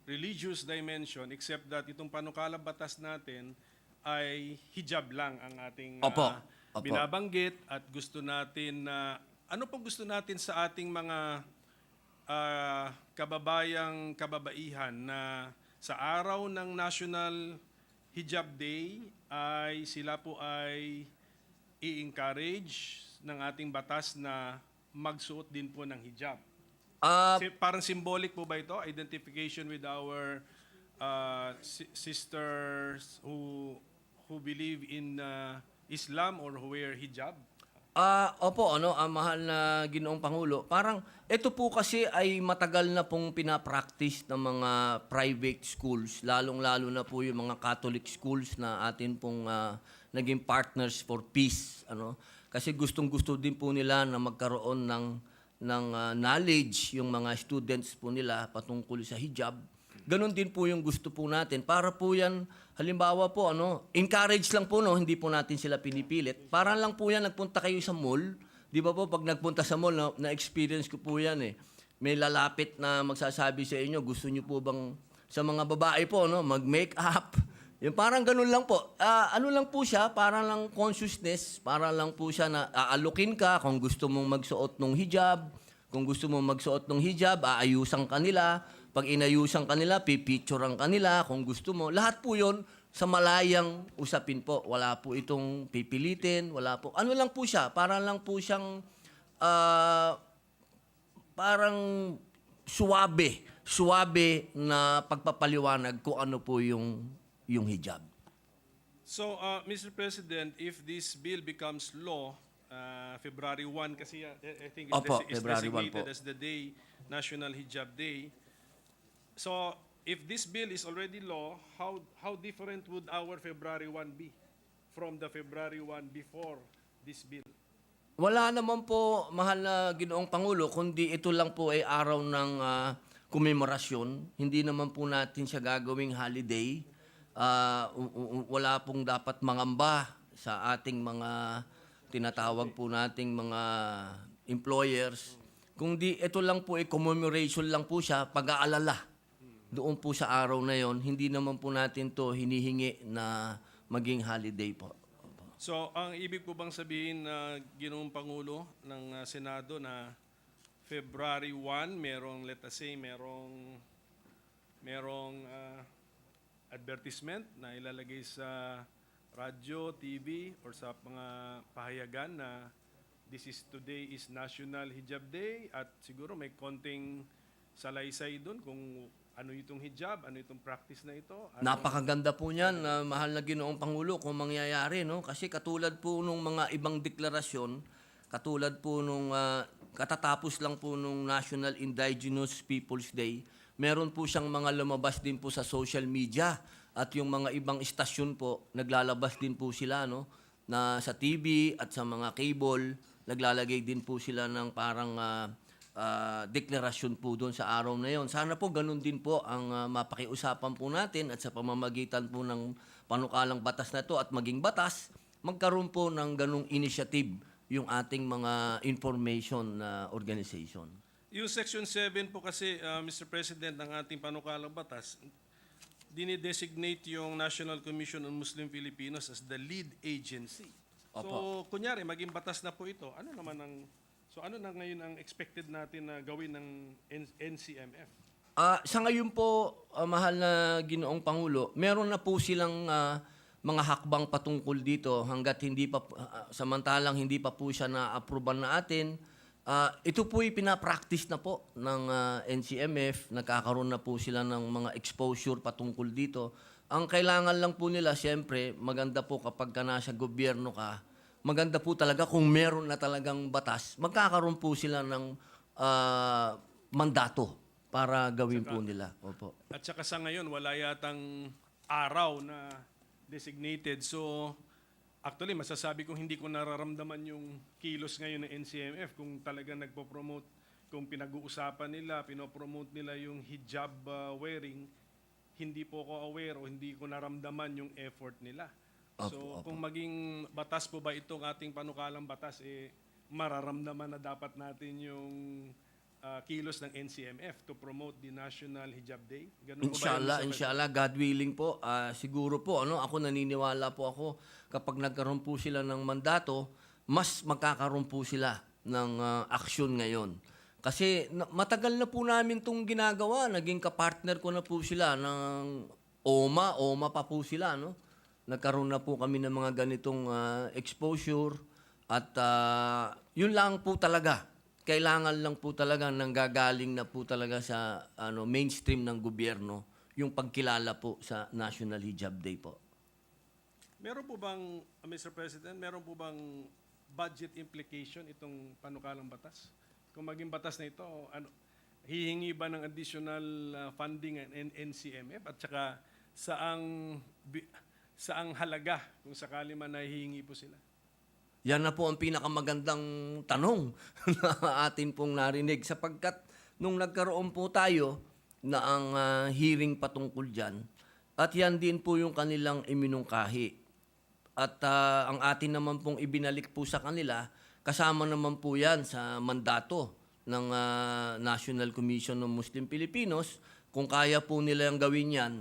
religious dimension except that itong panukalang batas natin ay hijab lang ang ating Opo. Opo. binabanggit at gusto natin na ano pong gusto natin sa ating mga kababaihan na sa araw ng National Hijab Day ay sila po ay i-encourage ng ating batas na magsuot din po ng hijab. Parang symbolic po ba ito? Identification with our sisters who believe in Islam or who wear hijab? Opo, mahal na Ginoong Pangulo. Parang ito po kasi ay matagal na pong pinapractice ng mga private schools, lalong-lalo na po yung mga Catholic schools na atin pong naging partners for peace. Kasi gustong-gusto din po nila na magkaroon ng knowledge yung mga students po nila patungkol sa hijab. Ganon din po yung gusto po natin. Para po yan, halimbawa po, encourage lang po, hindi po natin sila pinipilit. Para lang po yan, nagpunta kayo sa mall. Di ba po, pag nagpunta sa mall, na-experience ko po yan eh. May lalapit na magsasabi sa inyo, gusto nyo po bang, sa mga babae po, mag-make-up. Yung parang ganun lang po. Ano lang po siya, para lang consciousness, para lang po siya na aalukin ka kung gusto mong magsuot ng hijab. Kung gusto mong magsuot ng hijab, aayusan ka nila. Pag inayusan kanila, pipicturean kanila kung gusto mo. Lahat po yon sa malayang usapin po. Wala po itong pipilitin, wala po. Ano lang po siya, para lang po siyang parang suwabe na pagpapaliwanag kung ano po yung hijab. So, Mr. President, if this bill becomes law, February 1 kasi I think Opo, it's February 1 designated po. as the day, National Hijab Day. So, if this bill is already law, how different would our February 1 be from the February 1 before this bill? Wala naman po, mahal na Ginoong Pangulo, kundi ito lang po ay araw ng komemorasyon. Hindi naman po natin siya gagawing holiday. Wala pong dapat mangamba sa ating mga tinatawag po nating mga employers. Kundi ito lang po ay commemoration lang po siya, pag-aalala. Doon po sa araw na yon, hindi naman po natin to hinihingi na maging holiday po. So, ang ibig po bang sabihin na Ginoong Pangulo ng Senado na February 1, merong, let us say, merong advertisement na ilalagay sa radyo, TV, or sa mga pahayagan na today is National Hijab Day at siguro may konting salaysay doon kung ano itong hijab, ano itong practice na ito. Napakaganda po niyan, mahal na Ginoong Pangulo, kung mangyayari, no? Kasi katulad po nung mga ibang deklarasyon, katulad po nung katatapos lang po nung National Indigenous Peoples Day, meron po siyang mga lumabas din po sa social media at yung mga ibang istasyon po, naglalabas din po sila, no? Na sa TV at sa mga cable, naglalagay din po sila ng parang deklarasyon po doon sa araw na yon. Sana po ganun din po ang mapakiusapan po natin at sa pamamagitan po ng panukalang batas na to at maging batas, magkaroon po ng ganung initiative yung ating mga information organization. Yung Section 7 po kasi, Mr. President, ng ating panukalang batas, dinidesignate yung National Commission on Muslim Filipinos as the lead agency. So, kunyari, maging batas na po ito, ano na ngayon ang expected natin na gawin ng NCMF? Sa ngayon po, mahal na Ginoong Pangulo, meron na po silang mga hakbang patungkol dito hanggat hindi pa, samantalang hindi pa po siya na-approvean na atin. Ito po'y pinapractice na po ng NCMF, nagkakaroon na po sila ng mga exposure patungkol dito. Ang kailangan lang po nila, siyempre, maganda po kapag ka nasa gobyerno ka, maganda po talaga kung meron na talagang batas, magkakaroon po sila ng mandato para gawin po nila. Opo. At saka sa ngayon, wala yatang araw na designated. So, actually, masasabi kong hindi ko nararamdaman yung kilos ngayon ng NCMF kung talagang nagpo-promote, kung pinag-uusapan nila, pinopromote nila yung hijab wearing, hindi po ako aware o hindi ko naramdaman yung effort nila. So, kung maging batas po ba itong ating panukalang batas, mararamdaman na dapat natin yung kilos ng NCMF to promote the National Hijab Day? Ganun po ba yun, Mr. Inshallah, God willing po. Siguro po, ako naniniwala po ako, kapag nagkaroon po sila ng mandato, mas magkakaroon po sila ng aksyon ngayon. Kasi matagal na po namin itong ginagawa. Naging kapartner ko na po sila ng OMA pa po sila, no? Nagkaroon na po kami ng mga ganitong exposure at yun lang po talaga. Kailangan lang po talaga nanggagaling na po talaga sa mainstream ng gobyerno yung pagkilala po sa National Hijab Day po. Meron po bang, Mr. President, meron po bang budget implication itong panukalang batas? Kung maging batas na ito, hihingi ba ng additional funding ang NCMF at saka saang halaga kung sakali man nahihingi po sila? Yan na po ang pinakamagandang tanong na atin pong narinig sapagkat nung nagkaroon po tayo na ang hearing patungkol dyan at yan din po yung kanilang iminungkahi. At ang atin naman pong ibinalik po sa kanila, kasama naman po yan sa mandato ng National Commission on Muslim Filipinos. Kung kaya po nila yung gawin yan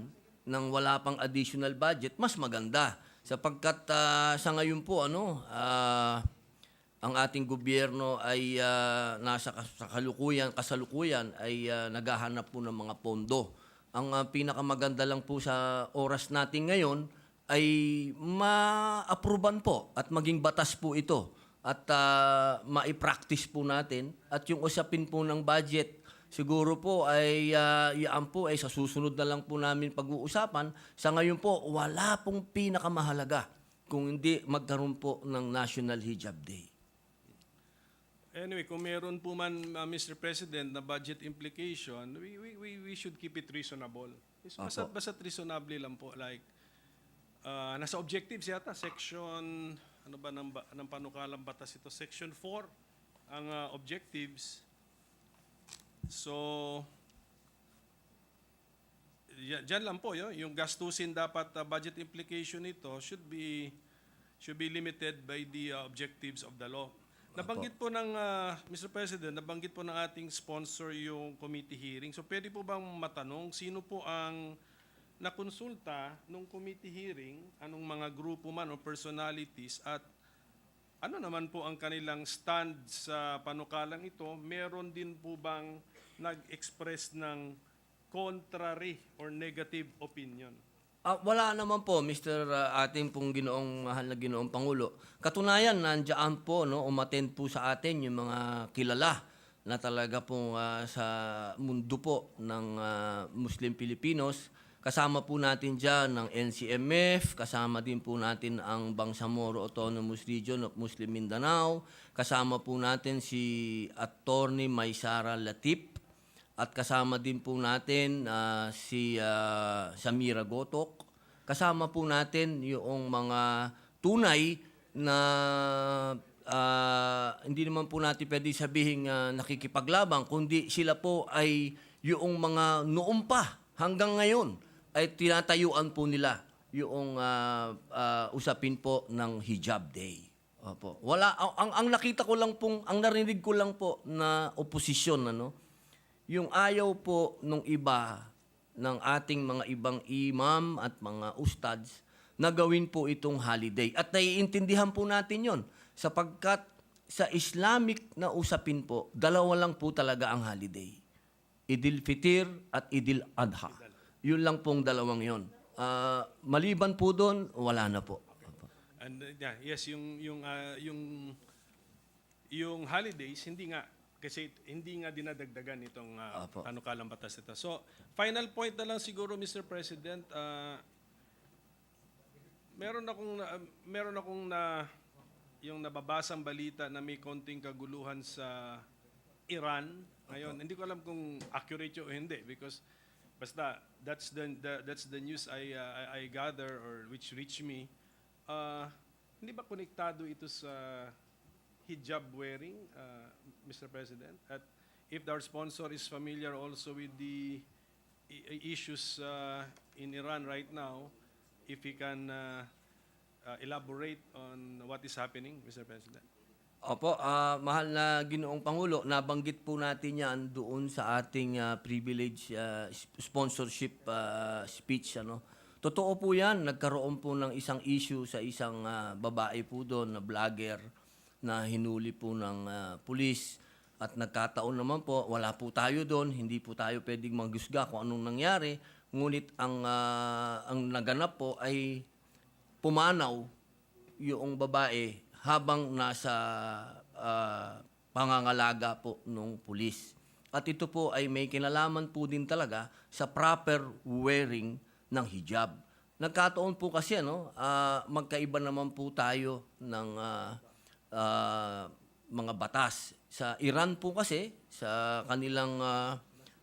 nang wala pang additional budget, mas maganda. Sapagkat sa ngayon po, ang ating gobyerno ay nasa kasalukuyan ay naghahanap po ng mga pondo. Ang pinakamaganda lang po sa oras natin ngayon ay ma-approvean po at maging batas po ito at ma-practice po natin at yung usapin po ng budget siguro po ay yan po ay sa susunod na lang po namin pag-uusapan. Sa ngayon po wala pong pinakamahalaga kung hindi magkaroon po ng National Hijab Day. Anyway, kung meron po man, Mr. President, na budget implication, we should keep it reasonable. Basta reasonable lang po. Like, nasa objectives yata, section ano ba ng panukalang batas ito? Section 4 ang objectives. So diyan lang po yung gastusin dapat budget implication nito should be limited by the objectives of the law. Nabanggit po ng Mr. President, nabanggit po ng ating sponsor yung committee hearing. So pwede po bang matanong sino po ang nakonsulta nung committee hearing, anong mga grupo man o personalities, at ano naman po ang kanilang stand sa panukalang ito? Meron din po bang nag-express ng contrary or negative opinion? Wala naman po, Mr. Ating pong mahal na Ginoong Pangulo. Katunayan, nandiyan po, no, umattend po sa atin yung mga kilala na talaga po sa mundo po ng Muslim Pilipinos. Kasama po natin dyan ng NCMF, kasama din po natin ang Bangsamoro Autonomous Region of Muslim Mindanao, kasama po natin si Attorney Maysara Latip, at kasama din po natin si Samira Gotok. Kasama po natin yung mga tunay na hindi naman po natin pwede sabihin nakikipaglabang, kundi sila po ay yung mga noon pa hanggang ngayon ay tinatayuan po nila yung usapin po ng Hijab Day. Opo. Wala, ang nakita ko lang pong, ang narinig ko lang po na oposisyon, yung ayaw po nung iba ng ating mga ibang imam at mga ustads na gawin po itong holiday. At naiintindihan po natin yon sapagkat sa Islamic na usapin po, dalawa lang po talaga ang holiday. Idil Fitir at Idil Adha. Yun lang pong dalawang yon. Maliban po doon, wala na po. And yes, yung holidays kasi hindi nga dinadagdagan itong panukalang batas nito. So, final point na lang siguro, Mr. President, meron akong yung nababasang balita na may konting kaguluhan sa Iran ngayon. Hindi ko alam kung accurate o hindi because basta that's the news I gather or which reached me. Hindi ba konektado ito sa hijab wearing, Mr. President? At if our sponsor is familiar also with the issues in Iran right now, if he can elaborate on what is happening, Mr. President. Opo, mahal na Ginoong Pangulo, nabanggit po natin yan doon sa ating privilege sponsorship speech. Totoo po yan, nagkaroon po ng isang issue sa isang babae po doon na vlogger na hinuli po ng pulis. At nagkataon naman po, wala po tayo doon, hindi po tayo pwedeng maghusga kung anong nangyari. Ngunit ang naganap po ay pumanaw yung babae habang nasa pangangalaga po ng pulis. At ito po ay may kinalaman po din talaga sa proper wearing ng hijab. Nagkataon po kasi magkaiba naman po tayo ng mga batas. Sa Iran po kasi, sa kanilang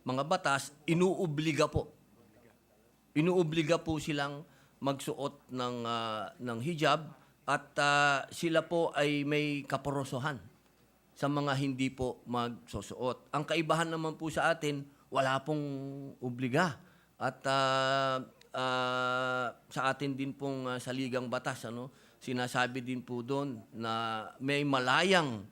mga batas, inuobliga po. Inuobliga po silang magsuot ng hijab at sila po ay may kaporosohan sa mga hindi po magsusuot. Ang kaibahan naman po sa atin, wala pong obliga. At sa atin din pong saligang batas, sinasabi din po doon na may malayang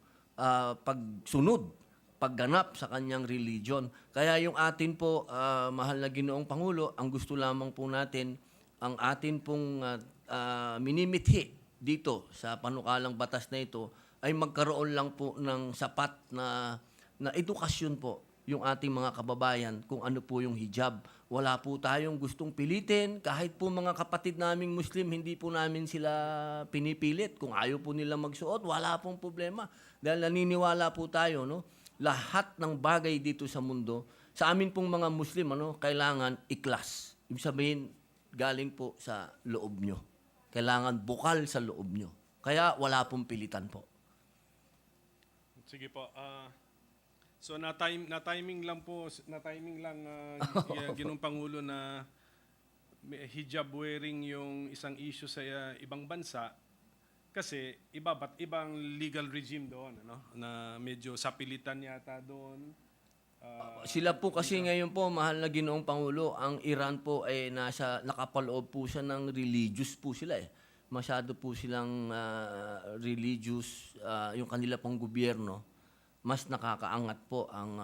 pagsunod, pagganap sa kanyang religion. Kaya yung atin po, mahal na Ginoong Pangulo, ang gusto lamang po natin, ang atin pong minimithi dito sa panukalang batas na ito ay magkaroon lang po ng sapat na edukasyon po yung ating mga kababayan kung ano po yung hijab. Wala po tayong gustong pilitin. Kahit po mga kapatid naming Muslim, hindi po namin sila pinipilit. Kung ayaw po nila magsuot, wala pong problema. Dahil naniniwala po tayo, lahat ng bagay dito sa mundo, sa amin pong mga Muslim, kailangan ikhlas. Ibig sabihin, galing po sa loob nyo. Kailangan bukal sa loob nyo. Kaya wala pong pilitan po. Sige po. So na-timing lang Ginoong Pangulo na hijab wearing yung isang issue sa ibang bansa. Kasi iba't ibang legal regime doon, ano, na medyo sapilitan yata doon. Sila po kasi ngayon po, mahal na Ginoong Pangulo, ang Iran po ay nakapaloob po siya ng religious po sila eh. Masyado po silang religious, yung kanila pong gobyerno, mas nakakaangat po ang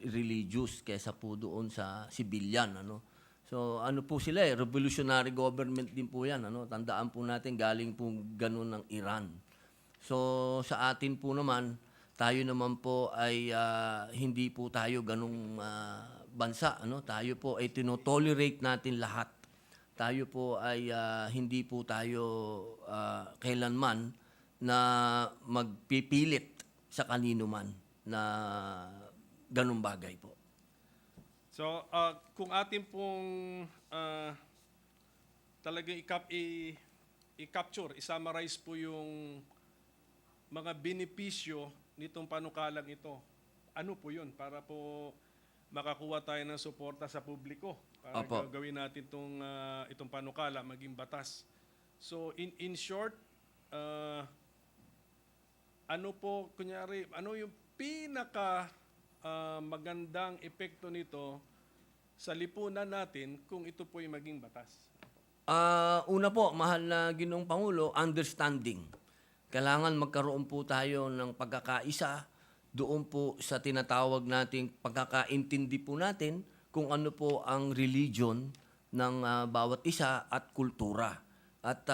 religious kesa po doon sa civilian, ano. So ano po sila eh, revolutionary government din po yan, ano. Tandaan po natin, galing po ganun ng Iran. So sa atin po naman, tayo naman po ay hindi po tayo ganung bansa, ano? Tayo po ay tinotolerate natin lahat. Tayo po ay hindi po tayo kailanman na magpipilit sa kanino man na ganung bagay po. So, kung atin pong talagang i-capture, i-summarize po yung mga benepisyo nitong panukalang ito, ano po yun? Para po makakuha tayo ng suporta sa publiko para Opo. gawin natin itong panukala maging batas. So, in short, ano po, kunyari, ano yung pinaka magandang epekto nito sa lipunan natin kung ito po yung maging batas? Una po, mahal na Ginoong Pangulo, understanding. Kailangan magkaroon po tayo ng pagkakaisa doon po sa tinatawag nating pagkakaintindi po natin kung ano po ang religion ng bawat isa at kultura. At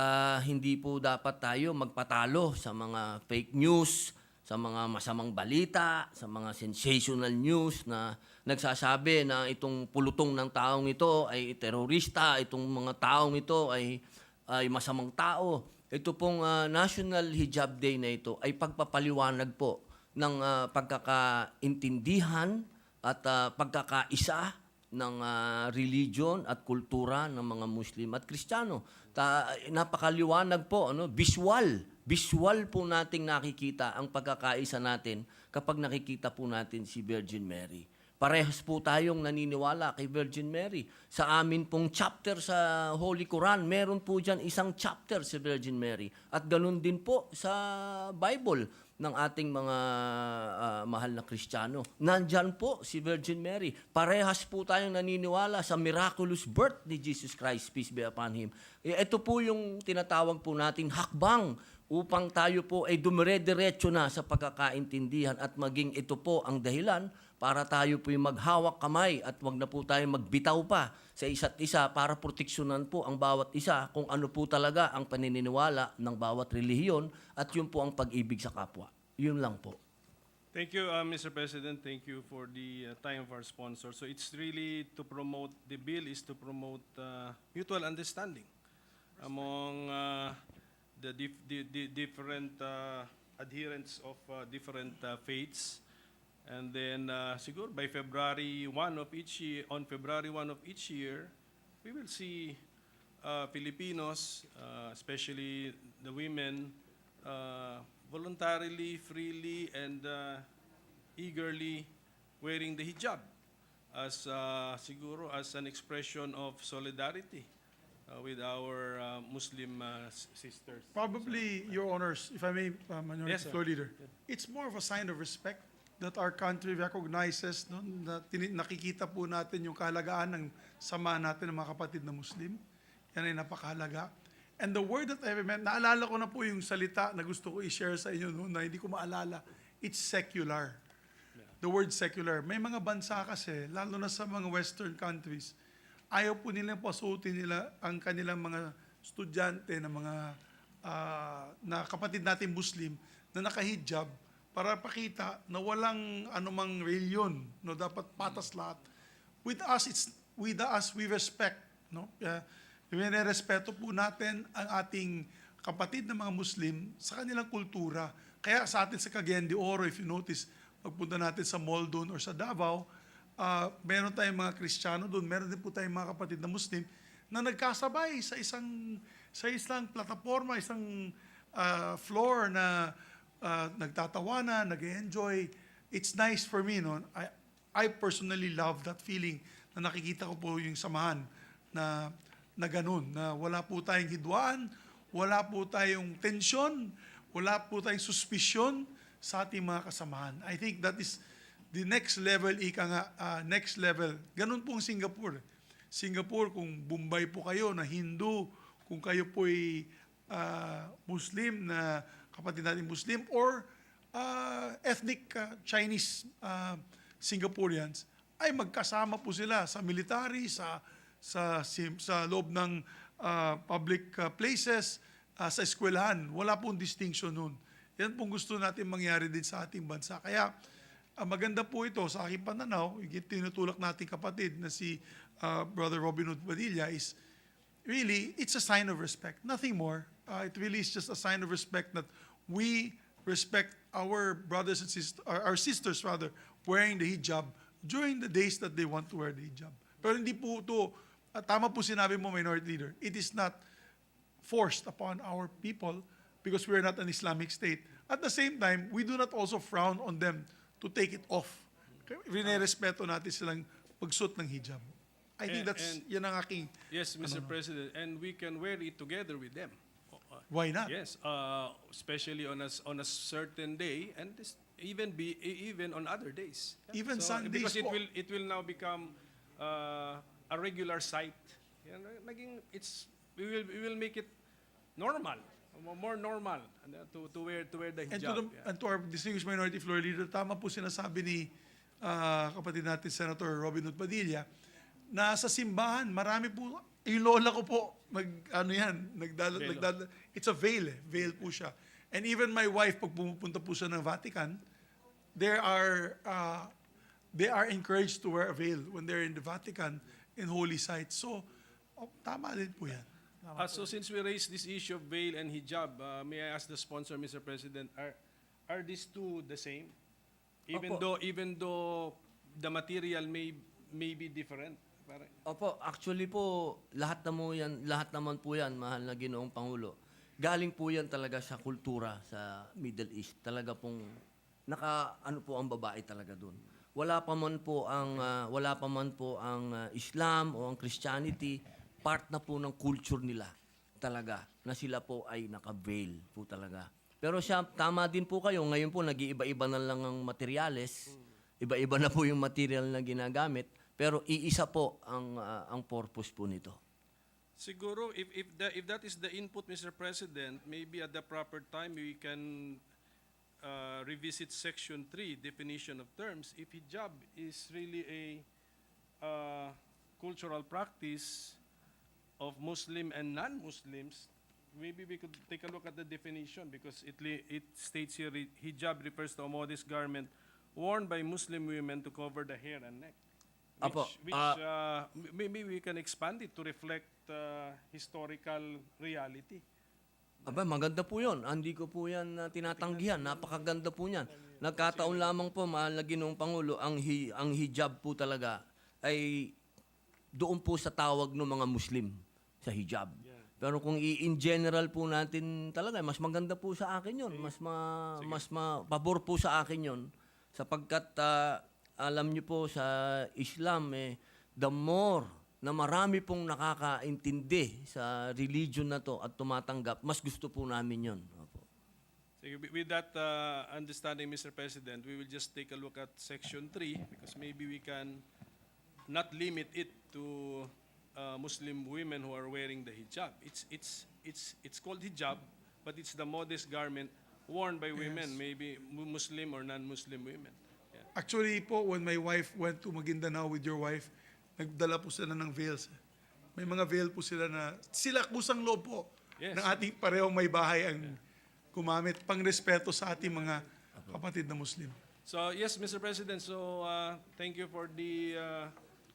hindi po dapat tayo magpatalo sa mga fake news, sa mga masamang balita, sa mga sensational news na nagsasabi na itong pulutong ng taong ito ay terorista, itong mga taong ito ay masamang tao. Ito pong National Hijab Day na ito ay pagpapaliwanag po ng pagkakaintindihan at pagkakaisa ng religion at kultura ng mga Muslim at Kristiyano. Napakaliwanag po, ano, visual po nating nakikita ang pagkakaisa natin kapag nakikita po natin si Virgin Mary. Parehas po tayong naniniwala kay Virgin Mary. Sa amin pong chapter sa Holy Quran, meron po dyan isang chapter si Virgin Mary. At ganun din po sa Bible ng ating mga mahal na Kristiyano. Nandyan po si Virgin Mary. Parehas po tayong naniniwala sa miraculous birth ni Jesus Christ, peace be upon Him. Ito po yung tinatawag po nating hakbang upang tayo po ay dumire-diretso na sa pagkakaintindihan at maging ito po ang dahilan para tayo po yung maghawak kamay at wag na po tayo magbitaw pa sa isa't isa para proteksyonan po ang bawat isa kung ano po talaga ang paniniwala ng bawat relihiyon at yun po ang pag-ibig sa kapwa. Yun lang po. Thank you, Mr. President. Thank you for the time of our sponsor. So it's really to promote, the bill is to promote mutual understanding among the different adherents of different faiths. And then siguro by February 1 of each year, on February 1 of each year, we will see Filipinos, especially the women, voluntarily, freely, and eagerly wearing the hijab as siguro as an expression of solidarity with our Muslim sisters. Probably, Your Honors, if I may, Minority Yes, sir. Floor Leader, it's more of a sign of respect that our country recognizes, no, na nakikita po natin yung kahalagaan ng samahan natin ng mga kapatid na Muslim. Yan ay napakahalaga. And the word that I remember, naalala ko na po yung salita na gusto ko i-share sa inyo noon na hindi ko maalala. It's secular. The word secular. May mga bansa kasi, lalo na sa mga Western countries, ayaw po nilang pasuotin nila ang kanilang mga estudyante na mga na kapatid natin Muslim na nakahijab para pakita na walang anumang reliyon, no, dapat patas lahat. With us we respect, no? Respeto po natin ang ating kapatid na mga Muslim sa kanilang kultura. Kaya sa atin sa Cagayan de Oro, if you notice, pagpunta natin sa mall doon or sa Davao, meron tayong mga Kristiyano doon, meron din po tayong mga kapatid na Muslim na nagkasabay sa isang plataforma, isang floor na nagtatawanan, nag-enjoy. It's nice for me, no? I personally love that feeling na nakikita ko po yung samahan na ganun, na wala po tayong hidwaan, wala po tayong tensyon, wala po tayong suspisyon sa ating mga kasamahan. I think that is the next level, next level. Ganun po ang Singapore. Singapore, kung Bombay po kayo na Hindu, kung kayo po'y Muslim, na kapatid natin Muslim, or ethnic Chinese Singaporeans, ay magkasama po sila sa military, sa loob ng public places, sa eskwelahan. Wala pong distinction nun. Yan pong gusto natin mangyari din sa ating bansa. Kaya maganda po ito sa aking pananaw, yung tinutulak natin kapatid na si Brother Robin Hood Padilla, is really, it's a sign of respect. Nothing more. It really is just a sign of respect that we respect our brothers and sisters, our sisters rather, wearing the hijab during the days that they want to wear the hijab. Pero hindi po ito, tama po sinabi mo, Minority Leader, it is not forced upon our people because we are not an Islamic state. At the same time, we do not also frown on them to take it off. Rinerespeto natin silang pagsuot ng hijab. I think yan ang aking... Yes, Mr. President, and we can wear it together with them. Why not? Yes, especially on a certain day, and even on other days. Even Sundays because po. it will now become a regular sight. Yan, we will make it normal, more normal, to wear the hijab. And to our distinguished Minority Floor Leader, tama po sinasabi ni kapatid natin Senator Robin Hood Padilla, na sa simbahan, marami po, yung lola ko po, it's a veil, veil po siya. And even my wife, pag pumupunta po siya ng Vatican, they are encouraged to wear a veil when they're in the Vatican, in holy sites. So, tama din po yan. So since we raised this issue of veil and hijab, may I ask the sponsor, Mr. President, are these two the same? Even though the material may be different. Opo, actually po, lahat naman po yan, mahal na Ginoong Pangulo. Galing po yan talaga sa kultura sa Middle East. Talaga pong ano po ang babae talaga doon. Wala pa man po ang Islam o ang Christianity, part na po ng culture nila talaga, na sila po ay naka-veil po talaga. Pero tama din po kayo, ngayon po nag-iiba-iba na lang ang materyales, iba-iba na po yung material na ginagamit, pero iisa po ang purpose po nito. Siguro, if that is the input, Mr. President, maybe at the proper time we can revisit Section 3, definition of terms. If hijab is really a cultural practice of Muslim and non-Muslims, maybe we could take a look at the definition, because it states here, hijab refers to a modest garment worn by Muslim women to cover the hair and neck. Maybe we can expand it to reflect historical reality. Aba, maganda po yun. Hindi ko po yan tinatanggihan. Napakaganda po yan. Nagkataon lamang po, mahal na Ginoong Pangulo, ang hijab po talaga ay doon po sa tawag ng mga Muslim sa hijab. Pero kung in general po natin talaga, mas maganda po sa akin yun. Mas pabor po sa akin yun. Sapagkat alam niyo po sa Islam, the more na marami pong nakakaintindi sa religion na to at tumatanggap, mas gusto po namin yun. Opo. So with that understanding, Mr. President, we will just take a look at Section 3, because maybe we can not limit it to Muslim women who are wearing the hijab. It's called hijab, but it's the modest garment worn by women, maybe Muslim or non-Muslim women. Actually po, when my wife went to Maguindanao with your wife, nagdala po sila ng veils. May mga veil po sila kusang loob po ng ating parehong may bahay ang gumamit pang respeto sa ating mga kapatid na Muslim. So yes, Mr. President, so thank you for the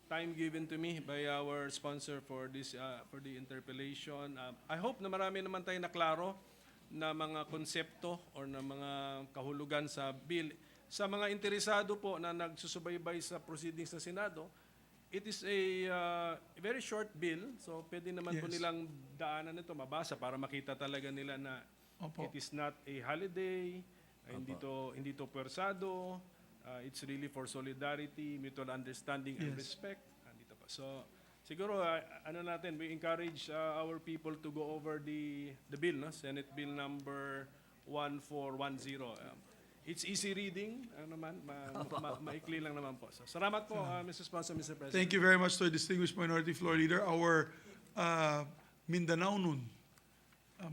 time given to me by our sponsor for this for the interpellation. I hope na marami naman tayo naklaro na mga konsepto or na mga kahulugan sa bill. Sa mga interesado po na nagsusubaybay sa proceedings sa Senado, it is a very short bill, so pwede naman po nilang daanan nito, mabasa para makita talaga nila na it is not a holiday, hindi to puwersado, it's really for solidarity, mutual understanding and respect. Andito po. So siguro we encourage our people to go over the bill, no? Senate Bill number 1410. It's easy reading, maikli lang naman po. So, salamat po, Mr. Sponsor, Mr. President. Thank you very much to the distinguished Minority Floor Leader, our Mindanao nun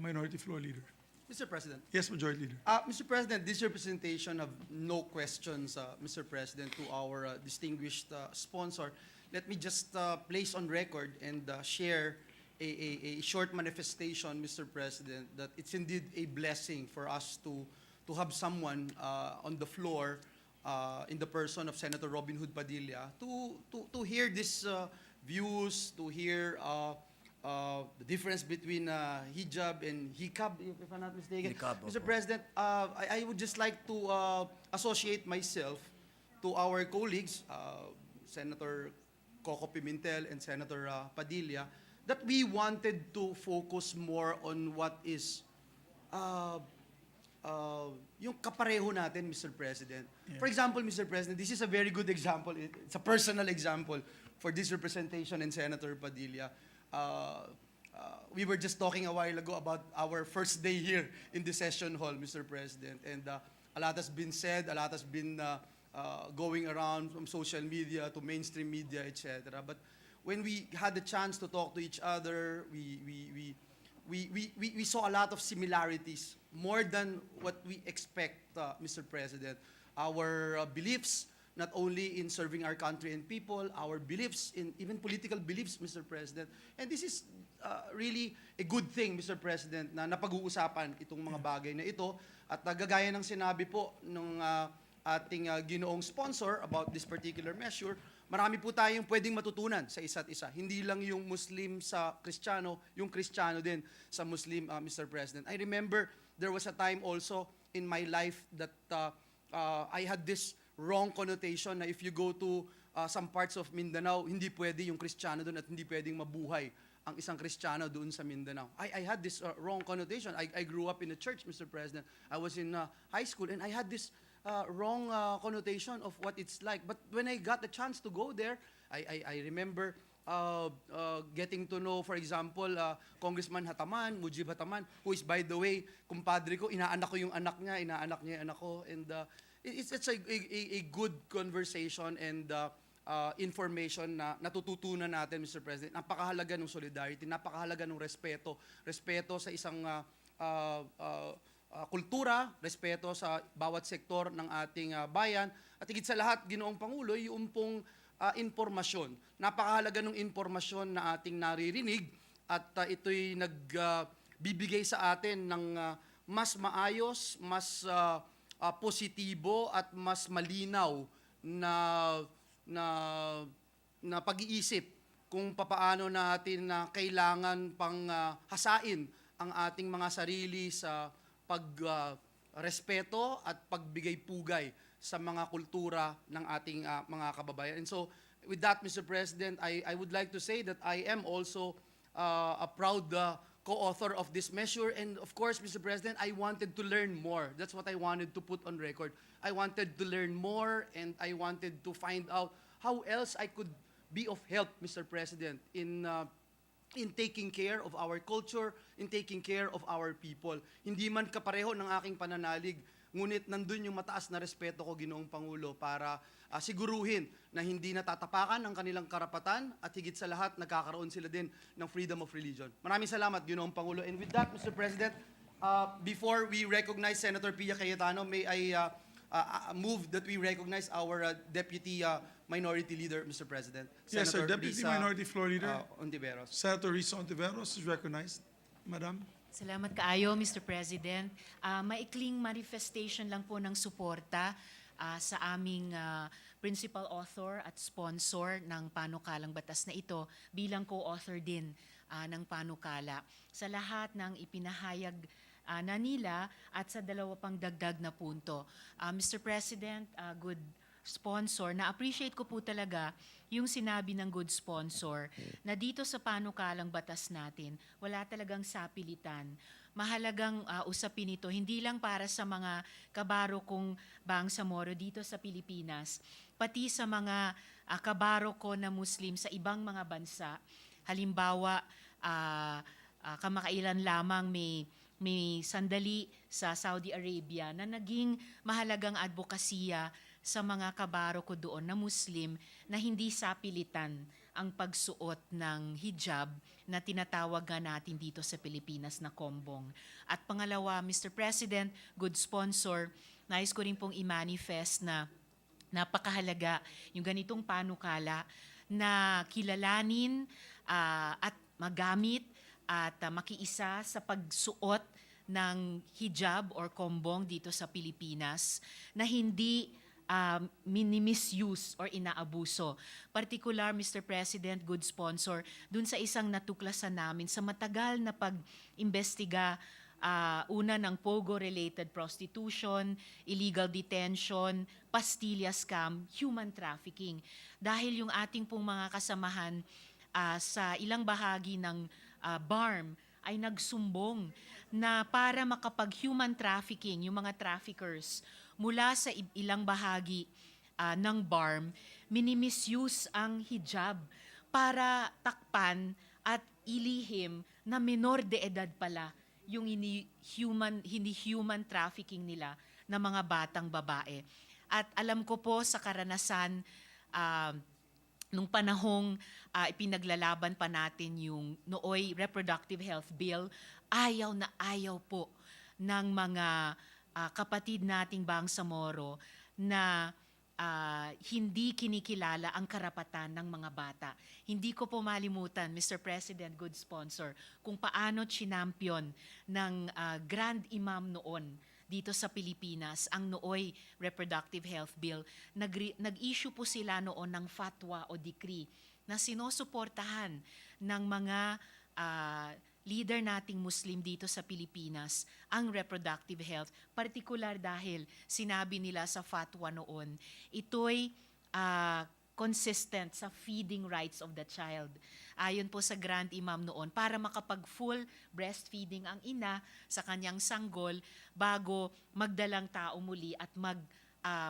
Minority Floor Leader. Mr. President. Yes, Majority Leader. Mr. President, this representation of no questions, Mr. President, to our distinguished sponsor. Let me just place on record and share a short manifestation, Mr. President, that it's indeed a blessing for us to have someone on the floor in the person of Senator Robin Hood Padilla to hear these views, to hear the difference between hijab and hijab, if I'm not mistaken. Niqab, Mr. President, I would just like to associate myself to our colleagues, Senator Coco Pimentel and Senator Padilla, that we wanted to focus more on what is yung kapareho natin, Mr. President. Yeah. For example, Mr. President, this is a very good example. It's a personal example for this representation and Senator Padilla. We were just talking a while ago about our first day here in the session hall, Mr. President, and a lot has been said, a lot has been going around from social media to mainstream media, etc. But when we had the chance to talk to each other, we saw a lot of similarities, more than what we expect, Mr. President. Our beliefs, not only in serving our country and people, our beliefs in even political beliefs, Mr. President. And this is really a good thing, Mr. President, na napag-uusapan itong mga bagay na ito. At gagaya ng sinabi po ng ating ginoong sponsor about this particular measure, marami po tayong pwedeng matutunan sa isa't isa. Hindi lang yung Muslim sa Kristiyano, yung Kristiyano din sa Muslim, Mr. President. I remember there was a time also in my life that I had this wrong connotation na if you go to some parts of Mindanao, hindi pwede yung Kristiyano doon at hindi pwedeng mabuhay ang isang Kristiyano doon sa Mindanao. I had this wrong connotation. I grew up in a church, Mr. President. I was in high school and I had this wrong connotation of what it's like. But when I got the chance to go there, I remember getting to know, for example, Congressman Hataman, Mujib Hataman, who is, by the way, kumpadre ko, inaanak ko yung anak niya, inaanak niya yung anak ko. And it's a good conversation and information na natututunan natin, Mr. President. Napakahalaga ng solidarity, napakahalaga ng respeto. Respeto sa isang kultura, respeto sa bawat sektor ng ating bayan. At higit sa lahat, Ginoong Pangulo, yung pong impormasyon. Napakahalaga ng impormasyon na ating naririnig at ito'y nagbibigay sa atin ng mas maayos, mas positibo at mas malinaw na pag-iisip kung papaano natin kailangan pang hasain ang ating mga sarili sa pagrespeto at pagbigay-pugay sa mga kultura ng ating mga kababayan. And so, with that, Mr. President, I would like to say that I am also a proud co-author of this measure. And of course, Mr. President, I wanted to learn more. That's what I wanted to put on record. I wanted to learn more and I wanted to find out how else I could be of help, Mr. President, in taking care of our culture, in taking care of our people. Hindi man kapareho ng aking pananalig, ngunit nandun yung mataas na respeto ko, Ginoong Pangulo, para siguruhin na hindi natatapakan ang kanilang karapatan at higit sa lahat, nagkakaroon sila din ng freedom of religion. Maraming salamat, Ginoong Pangulo. And with that, Mr. President, before we recognize Senator Pia Cayetano, may I move that we recognize our Deputy Minority Leader, Mr. President. Yes, sir. Deputy Risa, Minority Floor Leader, Ontiveros. Senator Risa Ontiveros is recognized. Madam. Salamat kaayo, Mr. President. Maikling manifestation lang po ng suporta sa aming principal author at sponsor ng panukalang batas na ito bilang co-author din ng panukala. Sa lahat ng ipinahayag na nila at sa dalawa pang dagdag na punto. Mr. President, good sponsor, na-appreciate ko po talaga yung sinabi ng good sponsor na dito sa panukalang batas natin, wala talagang sapilitan. mahalagang usapin ito, hindi lang para sa mga kabarokong bangsamoro dito sa Pilipinas, pati sa mga kabaroko na Muslim sa ibang mga bansa. Halimbawa, kamakailan lamang may sandali sa Saudi Arabia na naging mahalagang advokasya sa mga kabaroko doon na Muslim na hindi sapilitan ang pagsuot ng hijab na tinatawag nga natin dito sa Pilipinas na kombong. At pangalawa, Mr. President, good sponsor, nais ko rin pong i-manifest na napakahalaga yung ganitong panukala na kilalanin at magamit at makiisa sa pagsuot ng hijab or kombong dito sa Pilipinas na hindi mini-misuse or inaabuso. Particular, Mr. President, good sponsor, dun sa isang natuklasan namin sa matagal na pag-imbestiga, una ng POGO-related prostitution, illegal detention, pastilla scam, human trafficking. Dahil yung ating pong mga kasamahan sa ilang bahagi ng BARM ay nagsumbong na para makapag-human trafficking, yung mga traffickers, mula sa ilang bahagi ng BARM, minimisuse ang hijab para takpan at ilihim na menor de edad pala yung hindi human trafficking nila ng mga batang babae. At alam ko po sa karanasan, nung panahong ipinaglalaban pa natin yung nooy Reproductive Health Bill, ayaw na ayaw po ng mga kapatid nating bangsamoro na hindi kinikilala ang karapatan ng mga bata. Hindi ko po malimutan, Mr. President, good sponsor, kung paano chinampion ng Grand Imam noon dito sa Pilipinas, ang nooy Reproductive Health Bill. Nag-issue po sila noon ng fatwa o decree na sinusuportahan ng mga leader nating Muslim dito sa Pilipinas ang reproductive health, particular dahil sinabi nila sa fatwa noon, ito'y consistent sa feeding rights of the child. Ayon po sa Grand Imam noon, para makapag-full breastfeeding ang ina sa kanyang sanggol bago magdalang tao muli at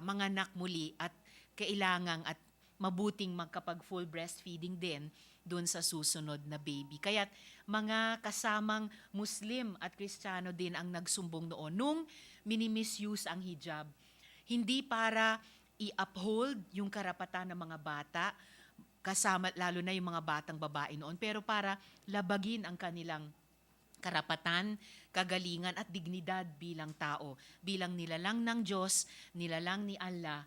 manganak muli at kailangang at mabuting magkapag-full breastfeeding din doon sa susunod na baby. Kaya't mga kasamang Muslim at Kristiyano din ang nagsumbong noon nung minimisuse ang hijab. Hindi para i-uphold yung karapatan ng mga bata, kasama lalo na yung mga batang babae noon, pero para labagin ang kanilang karapatan, kagalingan at dignidad bilang tao, bilang nilalang ng Diyos, nilalang ni Allah.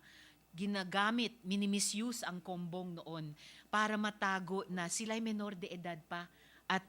Ginagamit, minimisuse ang kombong noon para matago na sila'y menor de edad pa at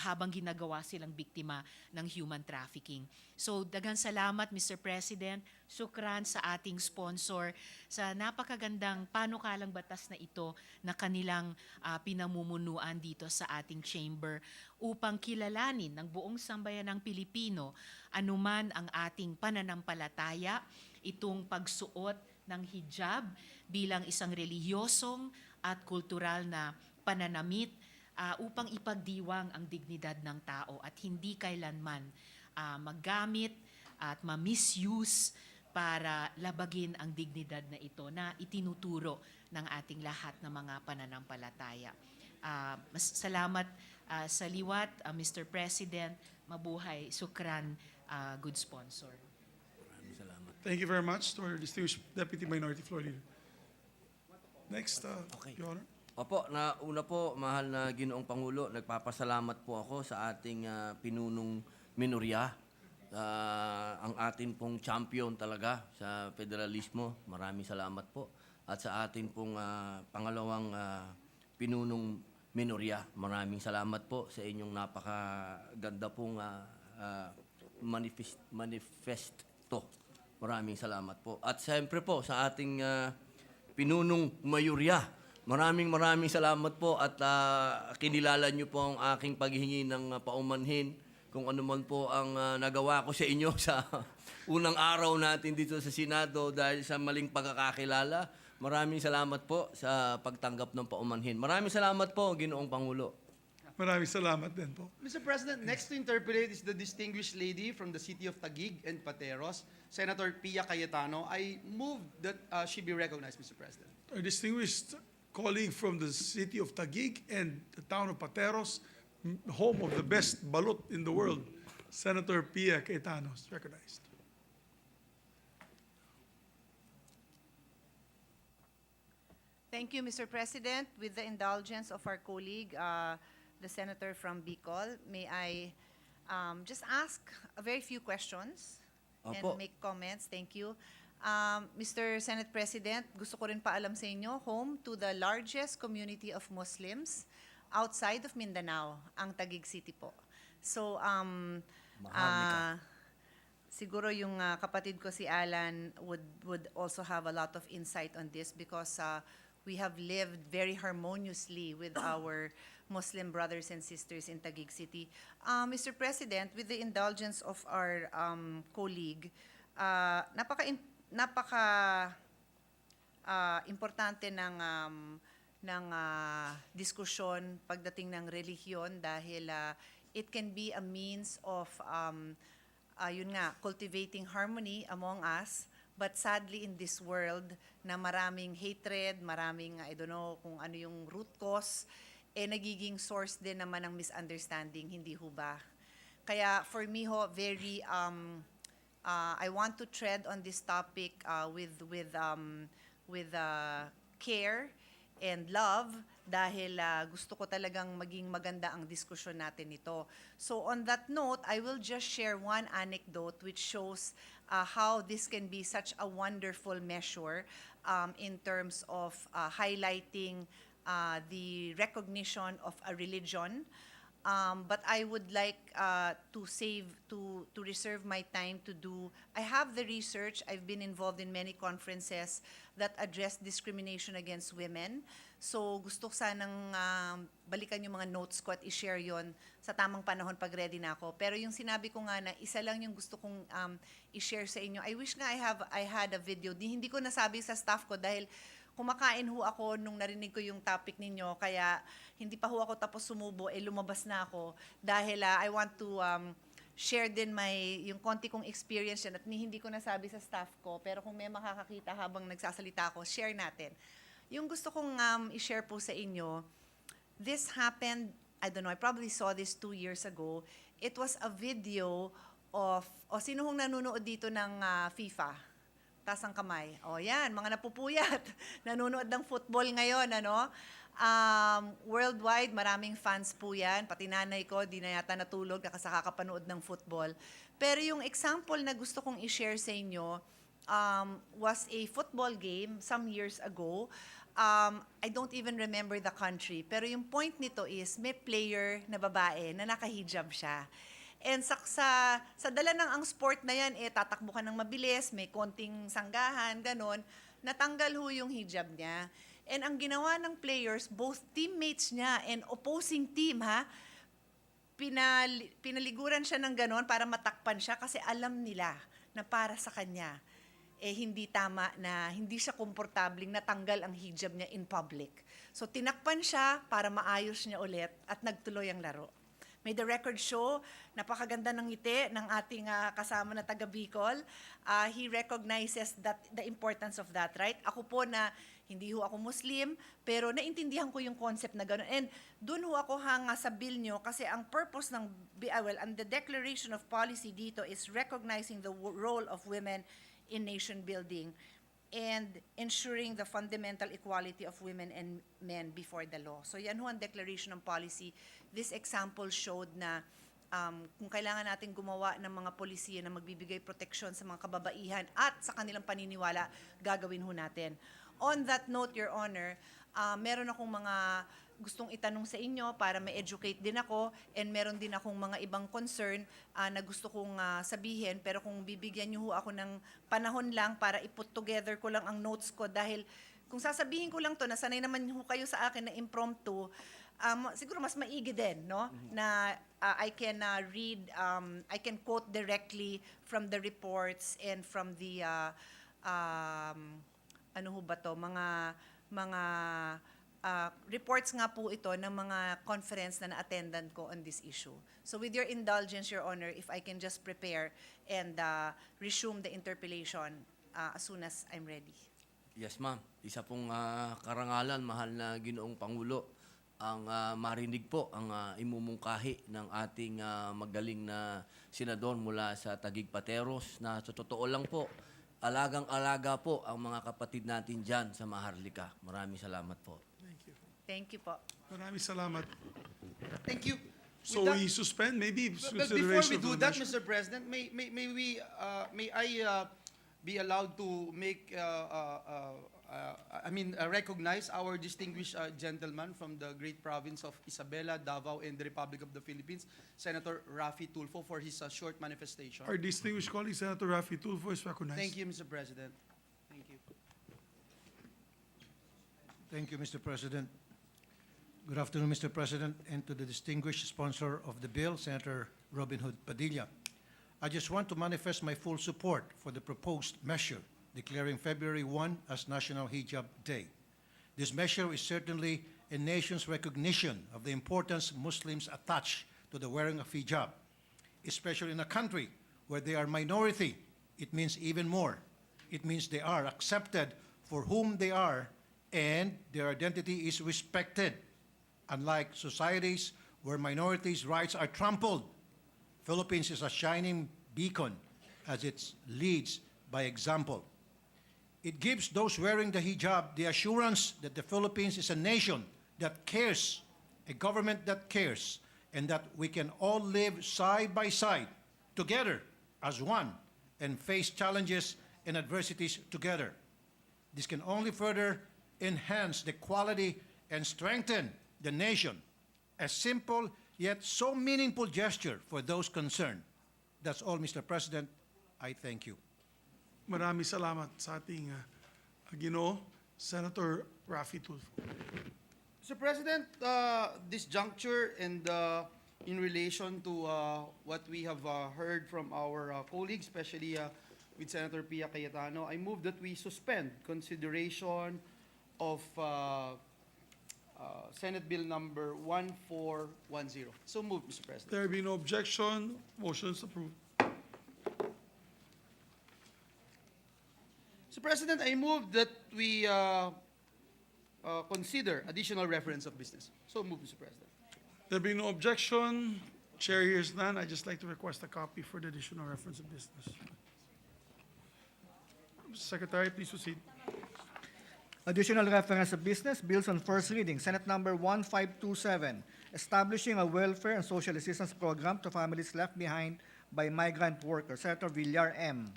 habang ginagawa silang biktima ng human trafficking. So, daghang salamat, Mr. President. Syukran sa ating sponsor sa napakagandang panukalang batas na ito na kanilang pinamumunuan dito sa ating chamber upang kilalanin ng buong sambayanang Pilipino anuman ang ating pananampalataya, itong pagsuot ng hijab bilang isang relihiyosong at kultural na pananamit upang ipagdiwang ang dignidad ng tao at hindi kailanman maggamit at ma-misuse para labagin ang dignidad na ito na itinuturo ng ating lahat ng mga pananampalataya. Salamat sa liwat, Mr. President. Mabuhay, sukran, good sponsor. Thank you very much to our distinguished Deputy Minority Floor Leader. Next, Your Honor. Opo, una po, mahal na Ginoong Pangulo, nagpapasalamat po ako sa ating pinunong minorya, ang atin pong champion talaga sa federalismo. Maraming salamat po. At sa atin pong pangalawang pinunong minorya, maraming salamat po sa inyong napakaganda pong manifesto. Maraming salamat po. At siyempre po sa ating pinunong mayorya, maraming salamat po at kinilala niyo po ang aking paghihingi ng paumanhin kung ano man po ang nagawa ko sa inyo sa unang araw natin dito sa Senado dahil sa maling pagkakakilala. Maraming salamat po sa pagtanggap ng paumanhin. Maraming salamat po, Ginoong Pangulo. Maraming salamat din po. Mr. President, next to interpret is the distinguished lady from the city of Taguig and Pateros, Senator Pia Cayetano. I move that she be recognized, Mr. President. Our distinguished colleague from the city of Taguig and the town of Pateros, home of the best balut in the world, Senator Pia Cayetano is recognized. Thank you, Mr. President. With the indulgence of our colleague, the senator from Bicol, may I just ask a very few questions and Opo. make comments? Thank you. Mr. Senate President, gusto ko rin paalam sa inyo, home to the largest community of Muslims outside of Mindanao, ang Taguig City po. So, siguro yung kapatid ko si Alan would also have a lot of insight on this because we have lived very harmoniously with our Muslim brothers and sisters in Taguig City. Mr. President, with the indulgence of our colleague, importante ng diskusyon pagdating ng relihiyon dahil it can be a means of cultivating harmony among us. But sadly, in this world na maraming hatred, maraming, I don't know kung ano yung root cause, nagiging source din naman ng misunderstanding, hindi ho ba? Kaya for me ho, very, I want to tread on this topic with care and love dahil gusto ko talagang maging maganda ang diskusyon natin nito. So on that note, I will just share one anecdote which shows how this can be such a wonderful measure in terms of highlighting the recognition of a religion. But I would like to reserve my time to do. I have the research. I've been involved in many conferences that address discrimination against women. So gusto ko sanang balikan yung mga notes ko at i-share yon sa tamang panahon pag ready na ako. Pero yung sinabi ko nga na isa lang yung gusto kong i-share sa inyo. I wish nga I had a video. Hindi ko nasabi sa staff ko dahil kumakain ho ako nung narinig ko yung topic ninyo, kaya hindi pa ho ako tapos sumubo, lumabas na ako dahil I want to share din yung konti kong experience yan at hindi ko nasabi sa staff ko, pero kung may makakakita habang nagsasalita ako, share natin. Yung gusto kong i-share po sa inyo, this happened, I don't know, I probably saw this 2 years ago. It was a video of, sino hong nanonood dito ng FIFA? Taas ang kamay. O yan, mga napupuyat. Nanonood ng football ngayon, ano? Worldwide, maraming fans po yan. Pati nanay ko, di na yata natulog kakapanood ng football. Pero yung example na gusto kong i-share sa inyo was a football game some years ago. I don't even remember the country. Pero yung point nito is, may player na babae na naka-hijab siya. And sa dala ng ang sport na yan, tatakbo ka ng mabilis, may konting sanggahan, ganon, natanggal ho yung hijab niya. And ang ginawa ng players, both teammates niya and opposing team, pinaliguran siya ng ganon para matakpan siya kasi alam nila na para sa kanya, hindi tama na hindi siya komportabling natanggal ang hijab niya in public. So tinakpan siya para maayos niya ulit at nagtuloy ang laro. May the record show, napakaganda ng ngiti ng ating kasama na taga Bicol. He recognizes the importance of that, right? Ako po na hindi ho ako Muslim, pero naintindihan ko yung concept na gano'n. And dun ho ako hanga sa bill nyo kasi ang purpose ng, and the declaration of policy dito is recognizing the role of women in nation building and ensuring the fundamental equality of women and men before the law. So yan ho ang declaration ng policy. This example showed na kung kailangan natin gumawa ng mga polisiya na magbibigay proteksyon sa mga kababaihan at sa kanilang paniniwala, gagawin ho natin. On that note, Your Honor, meron akong mga gustong itanong sa inyo para ma-educate din ako and meron din akong mga ibang concern na gusto kong sabihin, pero kung bibigyan niyo ho ako ng panahon lang para i-put together ko lang ang notes ko dahil kung sasabihin ko lang to, nasanay naman ho kayo sa akin na impromptu, siguro mas maigi din, no? Na I can read, I can quote directly from the reports and from the, ano ho ba to, mga reports nga po ito ng mga conference na na-attendan ko on this issue. So with your indulgence, Your Honor, if I can just prepare and resume the interpellation as soon as I'm ready. Yes, ma'am. Isa pong karangalan, mahal na Ginoong Pangulo, ang marinig po ang imumungkahi ng ating magaling na senador mula sa Taguig Pateros na sa totoo lang po, alagang-alaga po ang mga kapatid natin dyan sa Maharlika. Maraming salamat po. Thank you po. Maraming salamat. Thank you. So With that- we suspend, maybe But before consideration we of do the that, measure. Mr. President, may I be allowed to make recognize our distinguished gentleman from the great province of Isabela, Davao, and the Republic of the Philippines, Senator Raffy Tulfo, for his short manifestation. Our distinguished colleague, Senator Raffy Tulfo, is recognized. Thank you, Mr. President. Thank you. Thank you, Mr. President. Good afternoon, Mr. President, and to the distinguished sponsor of the bill, Senator Robin Hood Padilla. I just want to manifest my full support for the proposed measure declaring February 1 as National Hijab Day. This measure is certainly a nation's recognition of the importance Muslims attach to the wearing of hijab, especially in a country where they are minority. It means even more. It means they are accepted for whom they are and their identity is respected. Unlike societies where minorities' rights are trampled, Philippines is a shining beacon as it leads by example. It gives those wearing the hijab the assurance that the Philippines is a nation that cares, a government that cares, and that we can all live side by side, together as one, and face challenges and adversities together. This can only further enhance the quality and strengthen the nation. A simple yet so meaningful gesture for those concerned. That's all, Mr. President. I thank you. Maraming salamat sa ating Ginoo, Senator Raffy Tulfo. Mr. President, this juncture and in relation to what we have heard from our colleagues, especially with Senator Pia Cayetano, I move that we suspend consideration of Senate Bill number 1410. So moved, Mr. President. There be no objection, motion is approved. Mr. President, I move that we consider additional reference of business. So moved, Mr. President. There be no objection, Chair hears none. I'd just like to request a copy for the additional reference of business. Secretary, please proceed. Additional reference of business, bills on first reading, Senate number 1527, establishing a welfare and social assistance program to families left behind by migrant workers. Senator Villar M.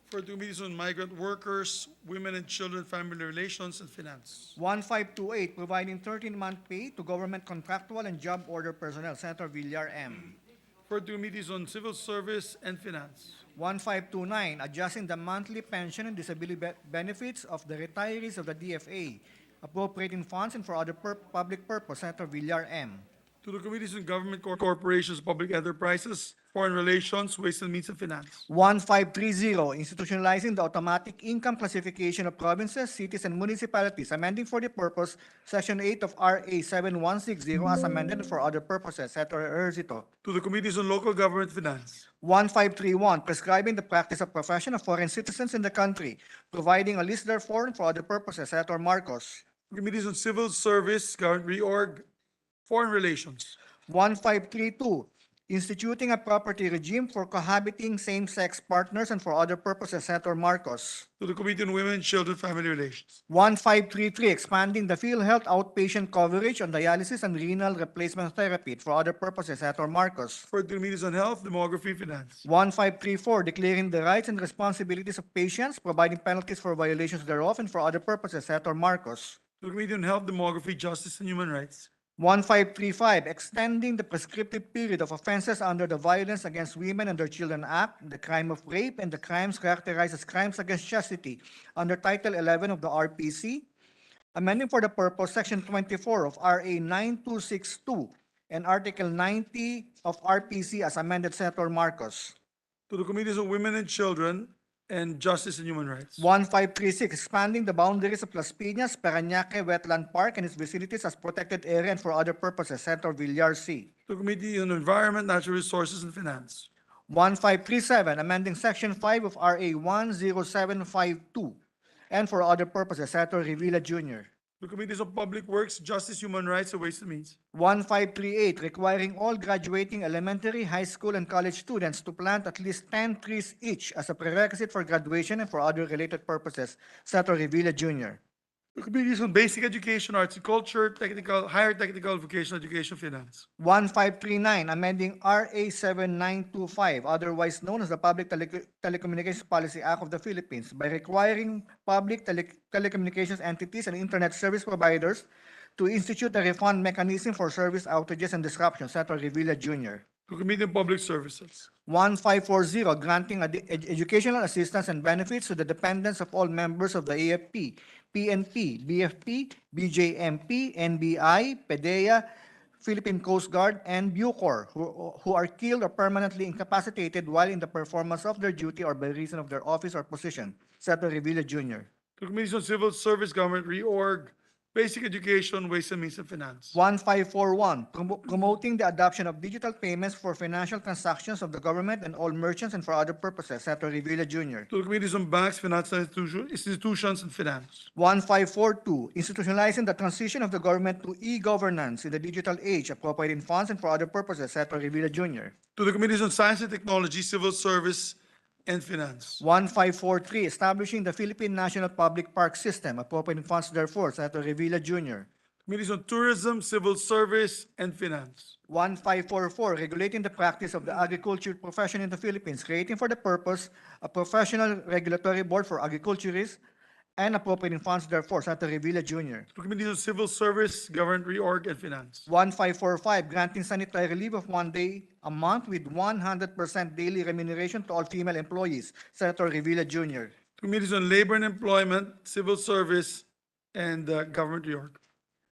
For the Committees on Migrant Workers, Women and Children, Family Relations, and Finance. 1528, providing 13-month pay to government contractual and job order personnel. Senator Villar M. For the Committees on Civil Service and Finance. 1529, adjusting the monthly pension and disability benefits of the retirees of the DFA, appropriating funds and for other public purpose. Senator Villar M. To the Committees on Government Corporations, Public Enterprises, Foreign Relations, Ways and Means and Finance. 1530, institutionalizing the automatic income classification of provinces, cities, and municipalities, amending for the purpose Section 8 of RA 7160 as amended for other purposes. Senator Ejercito. To the Committees on Local Government Finance. 1531, prescribing the practice of profession of foreign citizens in the country, providing a list therefore and for other purposes. Senator Marcos. Committees on Civil Service, Government Reorg, Foreign Relations. 1532, instituting a property regime for cohabiting same-sex partners and for other purposes. Senator Marcos. To the Committee on Women, Children, Family Relations. 1533, expanding the PhilHealth outpatient coverage on dialysis and renal replacement therapy for other purposes. Senator Marcos. For the Committees on Health, Demography, and Finance. 1534, declaring the rights and responsibilities of patients, providing penalties for violations thereof and for other purposes. Senator Marcos. To the Committee on Health, Demography, Justice, and Human Rights. 1535, extending the prescriptive period of offenses under the Violence Against Women and Their Children Act, the crime of rape, and the crimes characterized as crimes against chastity under Title 11 of the RPC, amending for the purpose Section 24 of RA 9262 and Article 90 of RPC as amended. Senator Marcos. To the Committees on Women and Children, and Justice and Human Rights. 1536, expanding the boundaries of Las Piñas, Parañaque Wetland Park and its vicinities as protected area and for other purposes, Senator Villar C. To the Committee on Environment, Natural Resources, and Finance. 1537, amending Section 5 of RA 10752 and for other purposes, Senator Revilla Jr. To the Committees on Public Works, Justice, Human Rights, and Ways and Means. 1538, requiring all graduating elementary, high school, and college students to plant at least 10 trees each as a prerequisite for graduation and for other related purposes, Senator Revilla Jr. The Committees on Basic Education, Arts and Culture, Technical, Higher Technical, Vocational Education, Finance. 1539, amending RA 7925, otherwise known as the Public Telecommunications Policy Act of the Philippines, by requiring public telecommunications entities and internet service providers to institute a refund mechanism for service outages and disruptions, Senator Revilla Jr. To the Committee on Public Services. 1540, granting educational assistance and benefits to the dependents of all members of the AFP, PNP, BFP, BJMP, NBI, PDEA, Philippine Coast Guard, and Bucor, who are killed or permanently incapacitated while in the performance of their duty or by reason of their office or position, Senator Revilla Jr. To the Committees on Civil Service, Government Reorg, Basic Education, Ways and Means, and Finance. 1541, promoting the adoption of digital payments for financial transactions of the government and all merchants and for other purposes, Senator Revilla Jr. To the Committees on Banks, Financial Institutions, and Finance. 1542, institutionalizing the transition of the government to e-governance in the digital age, appropriating funds and for other purposes, Senator Revilla Jr. To the Committees on Science and Technology, Civil Service, and Finance. 1543, establishing the Philippine National Public Park System, appropriating funds therefore, Senator Revilla Jr. Committees on Tourism, Civil Service, and Finance. 1544, regulating the practice of the agriculture profession in the Philippines, creating for the purpose a professional regulatory board for agriculturists and appropriating funds therefore, Senator Revilla Jr. To the Committees on Civil Service, Government Reorg, and Finance. 1545, granting sanitary leave of 1 day a month with 100% daily remuneration to all female employees, Senator Revilla Jr. To Committees on Labor and Employment, Civil Service, and Government Reorg.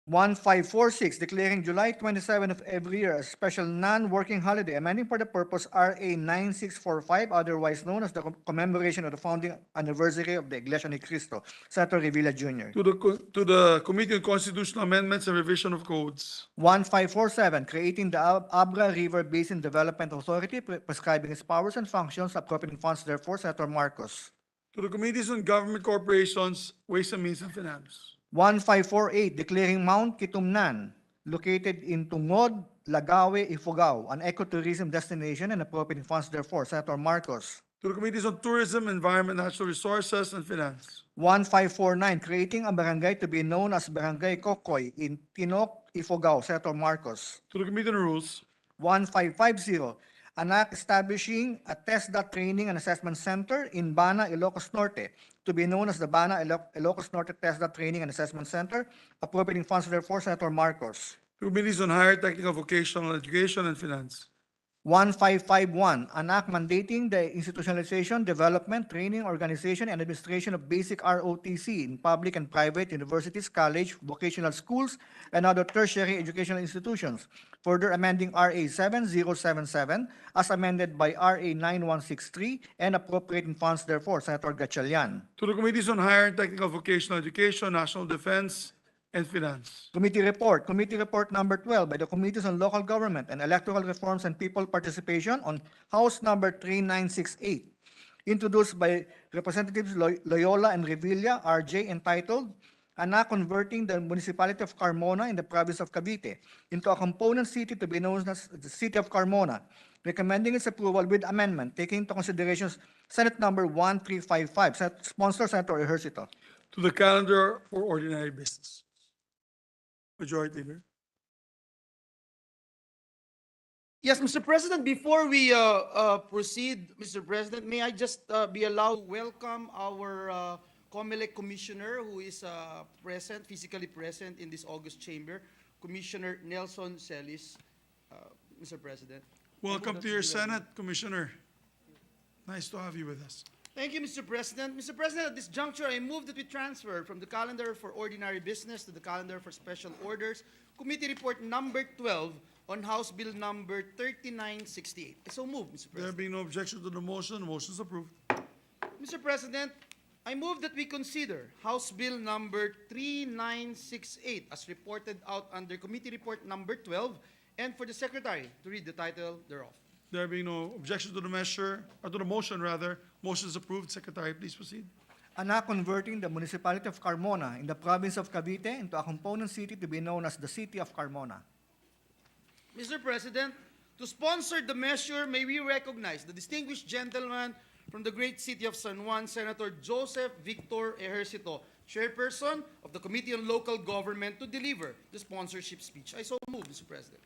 1546, declaring July 27 of every year a special non-working holiday, amending for the purpose RA 9645, otherwise known as the commemoration of the founding anniversary of the Iglesia ni Cristo, Senator Revilla Jr. To the Committee on Constitutional Amendments and Revision of Codes. 1547, creating the Abra River Basin Development Authority, prescribing its powers and functions, appropriating funds therefore, Senator Marcos. To the Committees on Government Corporations, Ways and Means, and Finance. 1548, declaring Mount Kitumnan, located in Tungod, Lagawe, Ifugao, an ecotourism destination and appropriating funds therefore, Senator Marcos. To the Committees on Tourism, Environment, Natural Resources, and Finance. 1549, creating a barangay to be known as Barangay Kokoy in Tinok, Ifugao, Senator Marcos. To the Committee on Rules. 1550, an act establishing a TESDA Training and Assessment Center in Bana, Ilocos Norte, to be known as the Bana Ilocos Norte TESDA Training and Assessment Center, appropriating funds therefore, Senator Marcos. To Committees on Higher Technical Vocational Education and Finance. 1551, an act mandating the institutionalization, development, training, organization, and administration of basic ROTC in public and private universities, college, vocational schools, and other tertiary educational institutions, further amending RA 7077 as amended by RA 9163 and appropriating funds therefore, Senator Gatchalian. To the Committees on Higher and Technical Vocational Education, National Defense, and Finance. Committee report number 12 by the Committees on Local Government and Electoral Reforms and People Participation on House number 3968, introduced by Representatives Loyola and Revilla, RJ, entitled An Act Converting the Municipality of Carmona in the Province of Cavite into a component city to be known as the City of Carmona, recommending its approval with amendment, taking into consideration Senate number 1355, sponsor Senator Ejercito. To the calendar for ordinary business. Majority Leader. Yes, Mr. President, before we proceed, Mr. President, may I just be allowed to welcome our COMELEC Commissioner who is physically present in this August chamber, Commissioner Nelson Celis, Mr. President. Welcome to your Senate, Commissioner. Nice to have you with us. Thank you, Mr. President. Mr. President, at this juncture, I move that we transfer from the calendar for ordinary business to the calendar for special orders, Committee Report number 12 on House Bill number 3968. So move, Mr. There President. being no objection to the motion is approved. Mr. President, I move that we consider House Bill number 3968 as reported out under Committee Report number 12 and for the Secretary to read the title thereof. There being no objection to the measure, or to the motion rather, motion is approved. Secretary, please proceed. An act converting the municipality of Carmona in the province of Cavite into a component city to be known as the City of Carmona. Mr. President, to sponsor the measure, may we recognize the distinguished gentleman from the great city of San Juan, Senator Joseph Victor Ejercito, Chairperson of the Committee on Local Government, to deliver the sponsorship speech. I so move, Mr. President.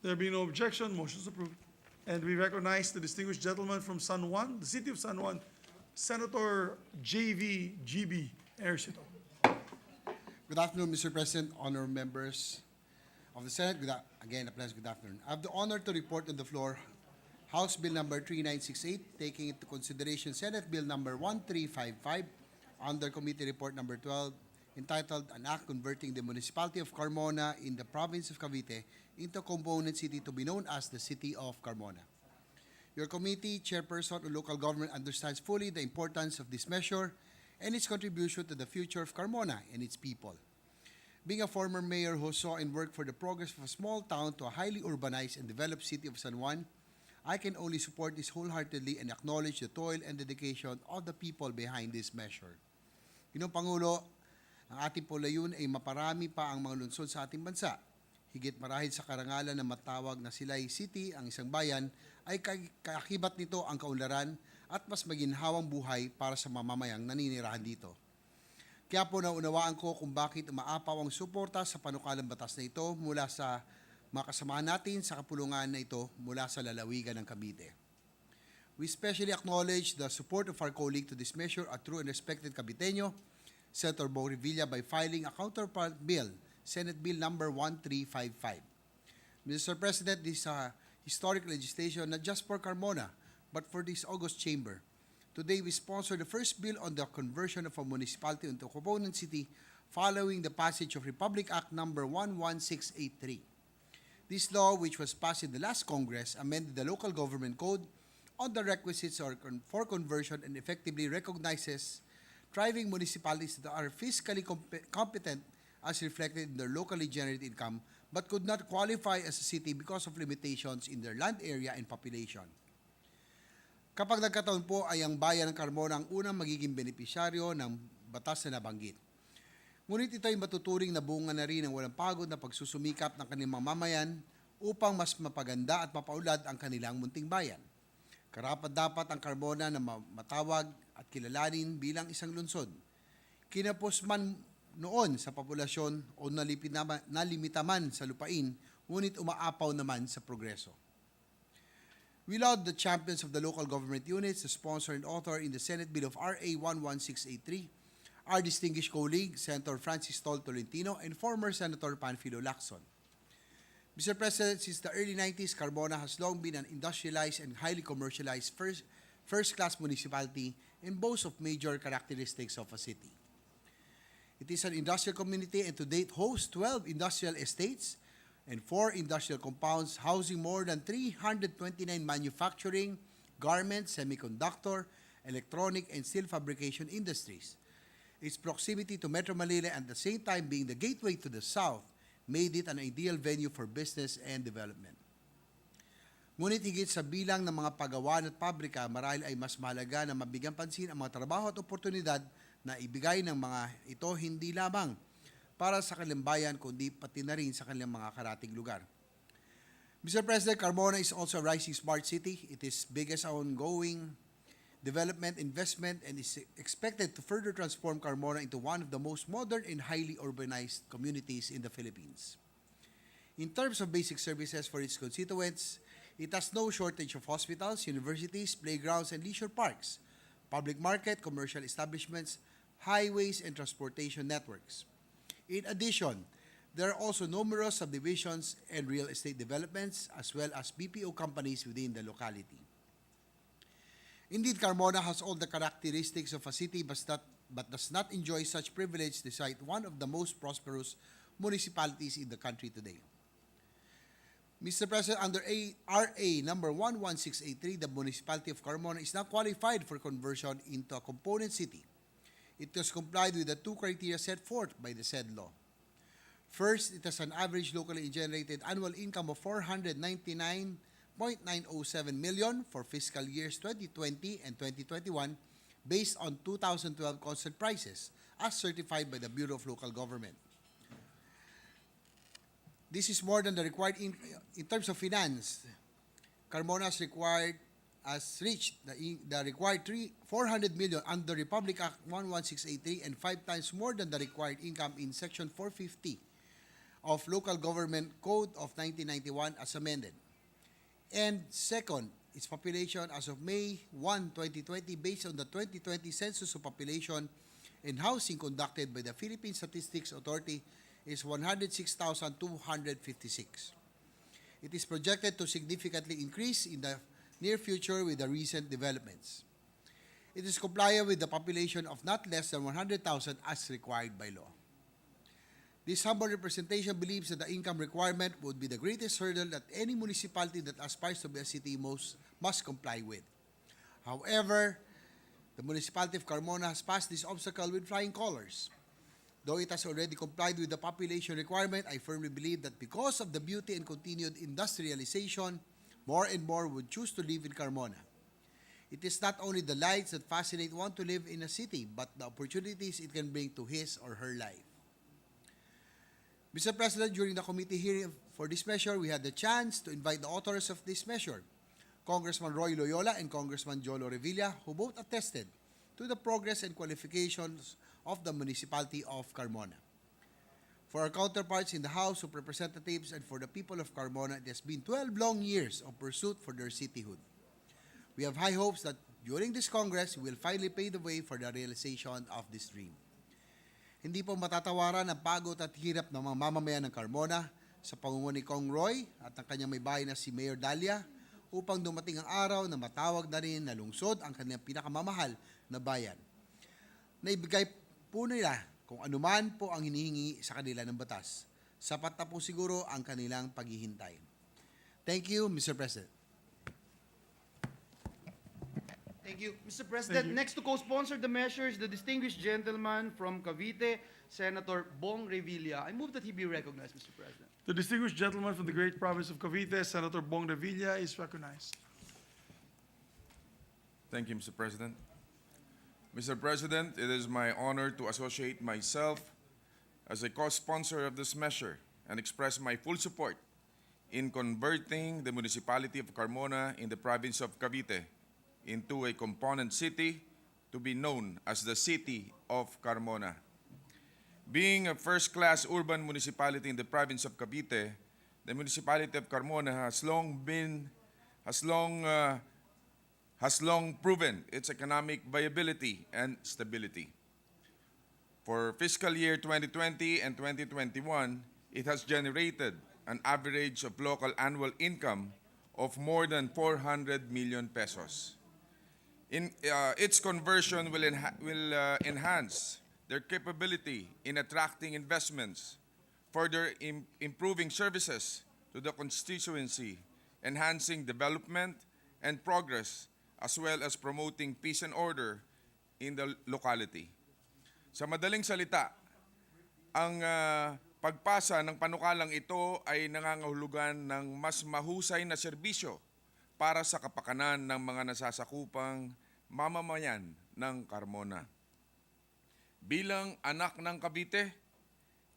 There being no objection, motion is approved. And we recognize the distinguished gentleman from San Juan, the city of San Juan, Senator J.V. G.B. Ejercito. Good afternoon, Mr. President, honored members of the Senate. Again, a pleasure, good afternoon. I have the honor to report on the floor House Bill number 3968, taking into consideration Senate Bill number 1355 under Committee Report number 12, entitled An Act Converting the Municipality of Carmona in the Province of Cavite into a component city to be known as the City of Carmona. Your committee, Chairperson on Local Government, understands fully the importance of this measure and its contribution to the future of Carmona and its people. Being a former mayor who saw and worked for the progress of a small town to a highly urbanized and developed city of San Juan, I can only support this wholeheartedly and acknowledge the toil and dedication of the people behind this measure. Ginoong Pangulo, ang ating po layun ay maparami pa ang mga lungsod sa ating bansa. Higit marahil sa karangalan na matawag na sila'y city, ang isang bayan, ay kaakibat nito ang kaunlaran at mas maginhawang buhay para sa mamamayang naninirahan dito. Kaya po naunawaan ko kung bakit umaapaw ang suporta sa panukalang batas na ito mula sa mga kasamahan natin sa kapulungan na ito mula sa lalawigan ng Cavite. We especially acknowledge the support of our colleague to this measure, a true and respected Caviteño, Senator Bo Revilla, by filing a counterpart bill, Senate Bill number 1355. Mr. President, this is historic legislation not just for Carmona, but for this august chamber. Today, we sponsor the first bill on the conversion of a municipality into a component city following the passage of Republic Act number 11683. This law, which was passed in the last Congress, amended the local government code on the requisites for conversion and effectively recognizes thriving municipalities that are fiscally competent as reflected in their locally generated income but could not qualify as a city because of limitations in their land area and population. Kapag nagkataon po ay ang bayan ng Carmona ang unang magiging benepisyaryo ng batas na nabanggit. Ngunit ito ay matuturing na bunga na rin ng walang pagod na pagsusumikap ng kanilang mamayan upang mas mapaganda at mapaulad ang kanilang munting bayan. Karapat-dapat ang Carmona na matawag at kilalanin bilang isang lungsod. Kinapos man noon sa populasyon o nalimita man sa lupain, ngunit umaapaw naman sa progreso. We laud the champions of the local government units, the sponsor and author in the Senate Bill of RA 11683, our distinguished colleague, Senator Francis Tol Tolentino, and former Senator Panfilo Lacson. Mr. President, since the early 90s, Carmona has long been an industrialized and highly commercialized first-class municipality and boasts of major characteristics of a city. It is an industrial community and to date hosts 12 industrial estates and 4 industrial compounds housing more than 329 manufacturing, garment, semiconductor, electronic, and steel fabrication industries. Its proximity to Metro Manila and at the same time being the gateway to the south made it an ideal venue for business and development. Ngunit higit sa bilang ng mga paggawa at pabrika, marahil ay mas mahalaga na mabigyan pansin ang mga trabaho at oportunidad na ibigay ng mga ito hindi lamang para sa kanilang bayan kundi pati na rin sa kanilang mga karatig lugar. Mr. President, Carmona is also a rising smart city. It is biggest ongoing development investment and is expected to further transform Carmona into one of the most modern and highly urbanized communities in the Philippines. In terms of basic services for its constituents, it has no shortage of hospitals, universities, playgrounds, and leisure parks, public market, commercial establishments, highways, and transportation networks. In addition, there are also numerous subdivisions and real estate developments as well as BPO companies within the locality. Indeed, Carmona has all the characteristics of a city but does not enjoy such privilege despite one of the most prosperous municipalities in the country today. Mr. President, under RA number 11683, the municipality of Carmona is now qualified for conversion into a component city. It has complied with the two criteria set forth by the said law. First, it has an average locally generated annual income of 499.907 million for fiscal years 2020 and 2021 based on 2012 constant prices as certified by the Bureau of Local Government. This is more than the required in terms of finance. Carmona has reached the required 400 million under Republic Act 11683 and 5 times more than the required income in Section 450 of Local Government Code of 1991 as amended. And second, its population as of May 1, 2020 based on the 2020 Census of Population and Housing conducted by the Philippine Statistics Authority is 106,256. It is projected to significantly increase in the near future with the recent developments. It is compliant with the population of not less than 100,000 as required by law. This humble representation believes that the income requirement would be the greatest hurdle that any municipality that aspires to be a city must comply with. However, the municipality of Carmona has passed this obstacle with flying colors. Though it has already complied with the population requirement, I firmly believe that because of the beauty and continued industrialization, more and more would choose to live in Carmona. It is not only the lights that fascinate one to live in a city, but the opportunities it can bring to his or her life. Mr. President, during the committee hearing for this measure, we had the chance to invite the authors of this measure, Congressman Roy Loyola and Congressman Jolo Revilla, who both attested to the progress and qualifications of the municipality of Carmona. For our counterparts in the House of Representatives and for the people of Carmona, it has been 12 long years of pursuit for their cityhood. We have high hopes that during this Congress, we will finally pave the way for the realization of this dream. Hindi po matatawaran ang pagod at hirap ng mga mamamayan ng Carmona sa pangunguna ni Kong Roy at ng kanyang may bahay na si Mayor Dalia upang dumating ang araw na matawag na rin na lungsod ang kanilang pinakamamahal na bayan. Naibigay po nila kung anuman po ang hinihingi sa kanila ng batas. Sapat na po siguro ang kanilang paghihintay. Thank you, Mr. President. Thank you. Mr. President, next to co-sponsor the measures, the distinguished gentleman from Cavite, Senator Bong Revilla. I move that he be recognized, Mr. President. The distinguished gentleman from the great province of Cavite, Senator Bong Revilla, is recognized. Thank you, Mr. President. Mr. President, it is my honor to associate myself as a co-sponsor of this measure and express my full support in converting the municipality of Carmona in the province of Cavite into a component city to be known as the City of Carmona. Being a first-class urban municipality in the province of Cavite, the municipality of Carmona has long proven its economic viability and stability. For fiscal year 2020 and 2021, it has generated an average of local annual income of more than 400 million pesos. Its conversion will enhance their capability in attracting investments, further improving services to the constituency, enhancing development and progress, as well as promoting peace and order in the locality. Sa madaling salita, ang pagpasa ng panukalang ito ay nangangahulugan ng mas mahusay na serbisyo para sa kapakanan ng mga nasasakupang mamamayan ng Carmona. Bilang anak ng Cavite,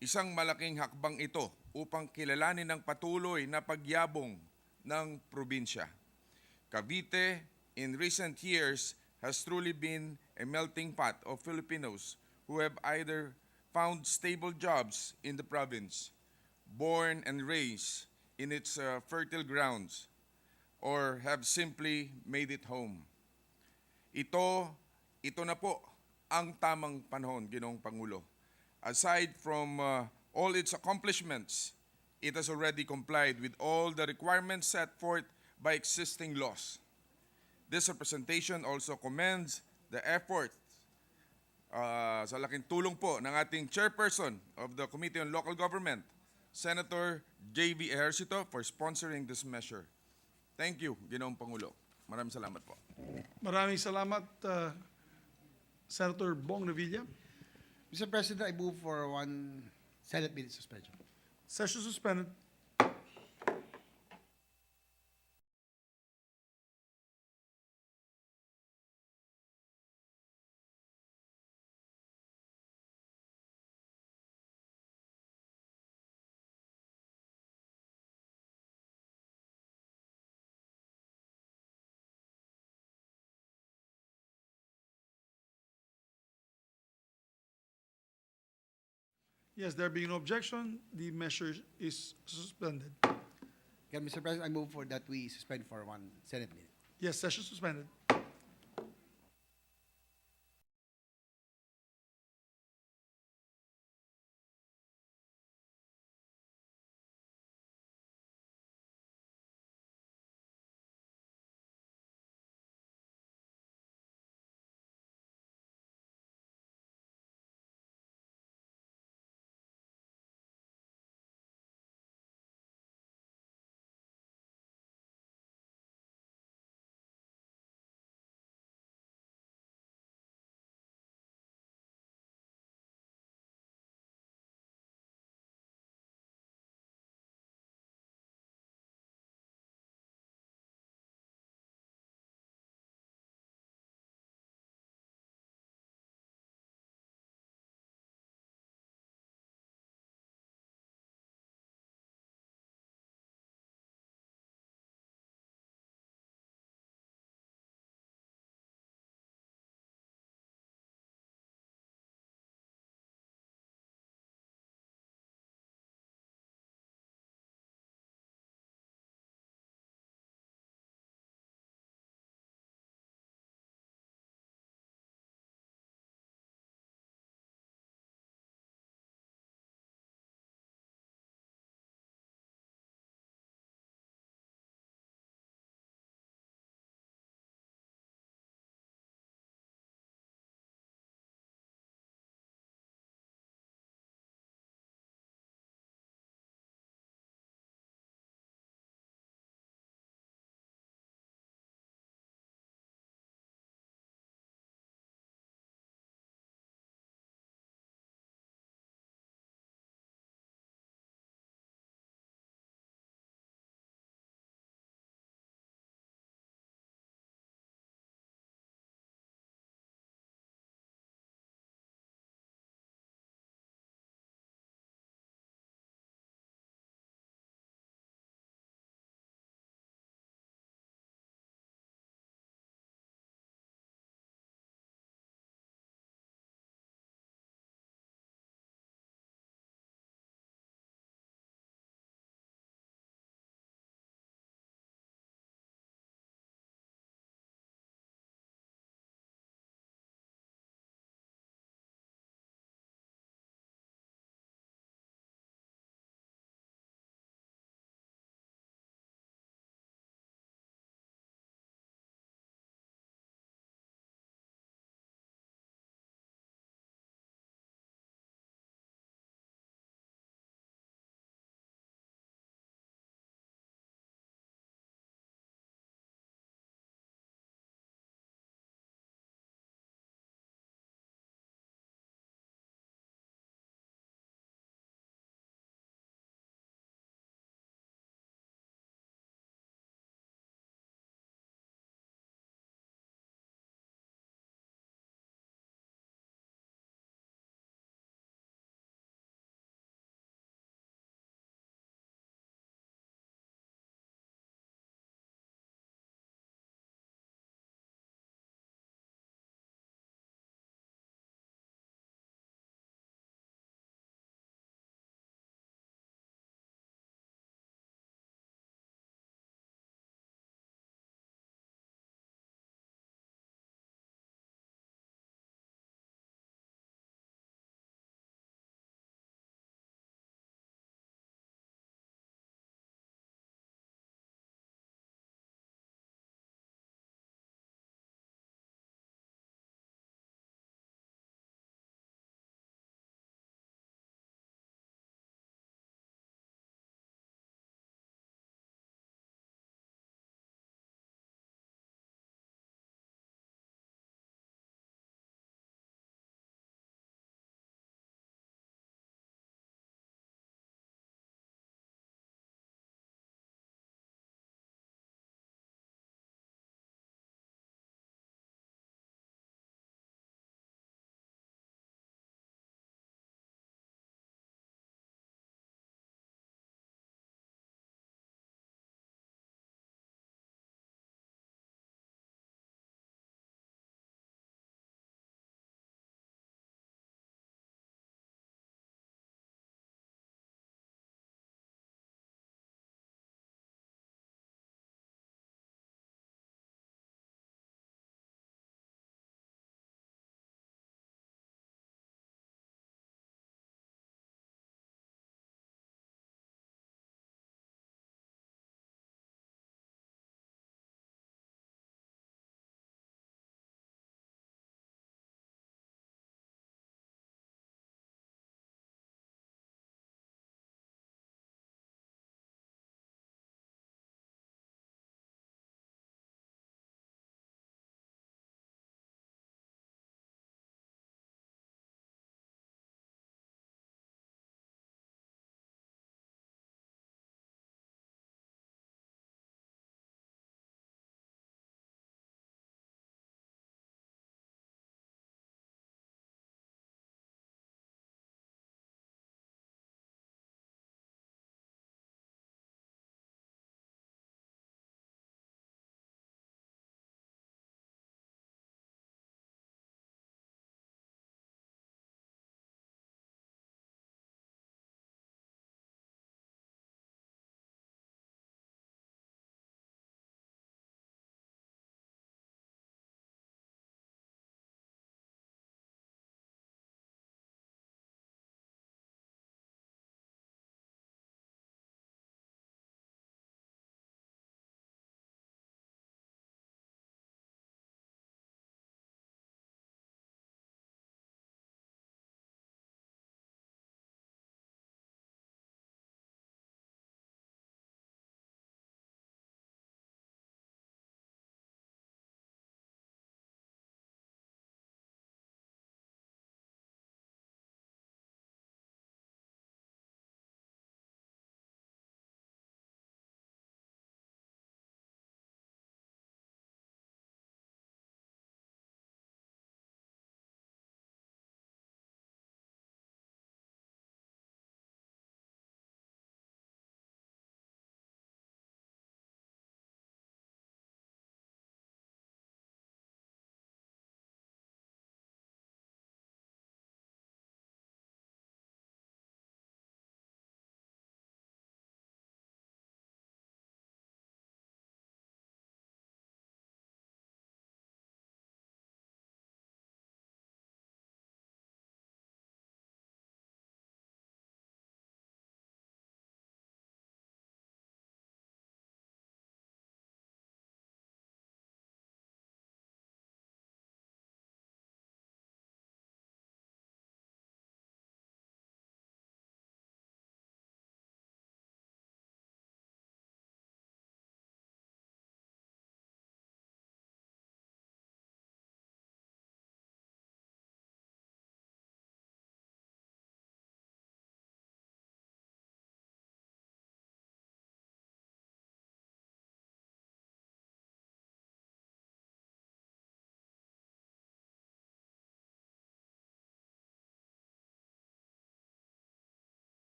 isang malaking hakbang ito upang kilalanin ng patuloy na pagyabong ng probinsya. Cavite, in recent years, has truly been a melting pot of Filipinos who have either found stable jobs in the province, born and raised in its fertile grounds, or have simply made it home. Ito na po ang tamang panahon, Ginoong Pangulo. Aside from all its accomplishments, it has already complied with all the requirements set forth by existing laws. This representation also commends the effort sa laking tulong po ng ating chairperson of the Committee on Local Government, Senator J.V. Ejercito for sponsoring this measure. Thank you, Ginoong Pangulo. Maraming salamat po. Maraming salamat, Senator Bong Revilla. Mr. President, I move for one Senate minute suspension. Session suspended. Yes, there being no objection, the measure is suspended. Again, Mr. President, I move for that we suspend for one Senate minute. Yes, session suspended.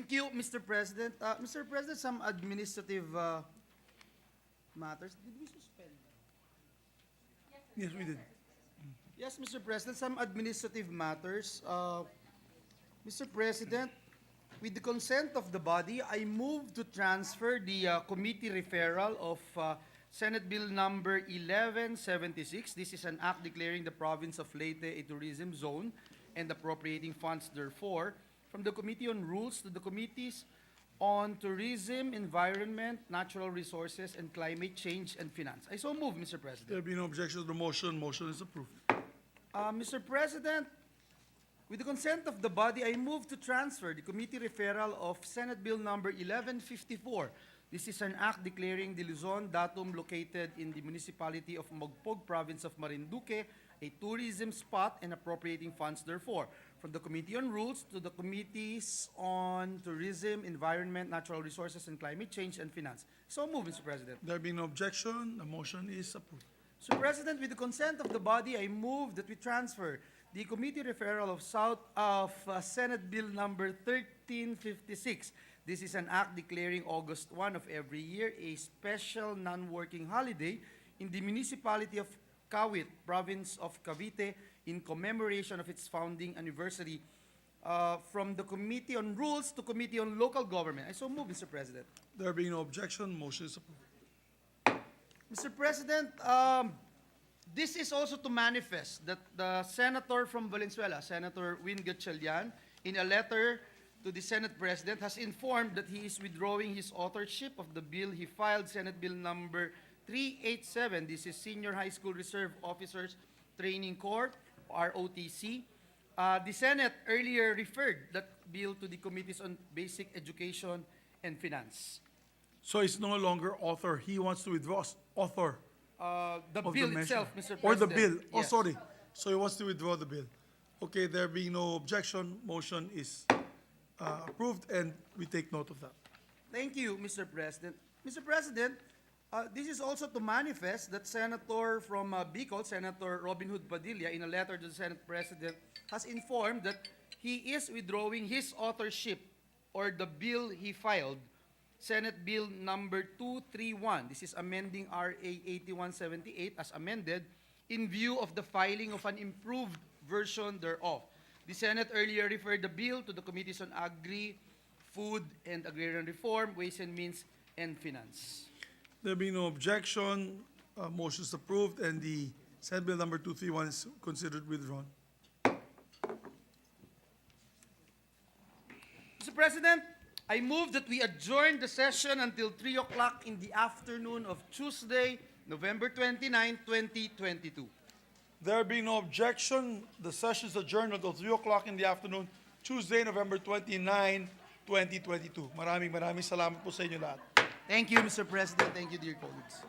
Thank you, Mr. President. Mr. President, some administrative matters. Did we suspend? Yes, we did. Yes, Mr. President, some administrative matters. Mr. President, with the consent of the body, I move to transfer the committee referral of Senate Bill number 1176. This is an act declaring the province of Leyte a tourism zone and appropriating funds therefore from the Committee on Rules to the Committees on Tourism, Environment, Natural Resources, and Climate Change and Finance. I so move, Mr. President. There be no objection to the motion. Motion is approved. Mr. President, with the consent of the body, I move to transfer the committee referral of Senate Bill number 1154. This is an act declaring the Luzon Datum located in the municipality of Mogpog, province of Marinduque, a tourism spot and appropriating funds therefore from the Committee on Rules to the Committees on Tourism, Environment, Natural Resources, and Climate Change and Finance. So move, Mr. President. There being no objection, the motion is approved. Mr. President, with the consent of the body, I move that we transfer the committee referral of Senate Bill number 1356. This is an act declaring August 1 of every year a special non-working holiday in the municipality of Kawit, province of Cavite, in commemoration of its founding anniversary from the Committee on Rules to Committee on Local Government. I so move, Mr. President. There being no objection, motion is approved. Mr. President, this is also to manifest that the senator from Valenzuela, Senator Win Gatchalian, in a letter to the Senate President, has informed that he is withdrawing his authorship of the bill he filed, Senate Bill number 387. This is Senior High School Reserve Officers Training Corps, ROTC. The Senate earlier referred that bill to the Committees on Basic Education and Finance. So it's no longer author. He wants to withdraw author. The of bill the itself, measure. Mr. President. Or the bill. Oh, Yes. sorry. So he wants to withdraw the bill. Okay, there being no objection, motion is approved, and we take note of that. Thank you, Mr. President. Mr. President, this is also to manifest that Senator from Bicol, Senator Robin Hood Padilla, in a letter to the Senate President, has informed that he is withdrawing his authorship or the bill he filed, Senate Bill number 231. This is amending RA 8178 as amended in view of the filing of an improved version thereof. The Senate earlier referred the bill to the Committees on Agri, Food and Agrarian Reform, Ways and Means, and Finance. There being no objection, motion is approved, and the Senate Bill number 231 is considered withdrawn. Mr. President, I move that we adjourn the session until 3 o'clock in the afternoon of Tuesday, November 29, 2022. There being no objection, the session is adjourned until 3 o'clock in the afternoon, Tuesday, November 29, 2022. Maraming salamat po sa inyo lahat. Thank you, Mr. President. Thank you, dear colleagues.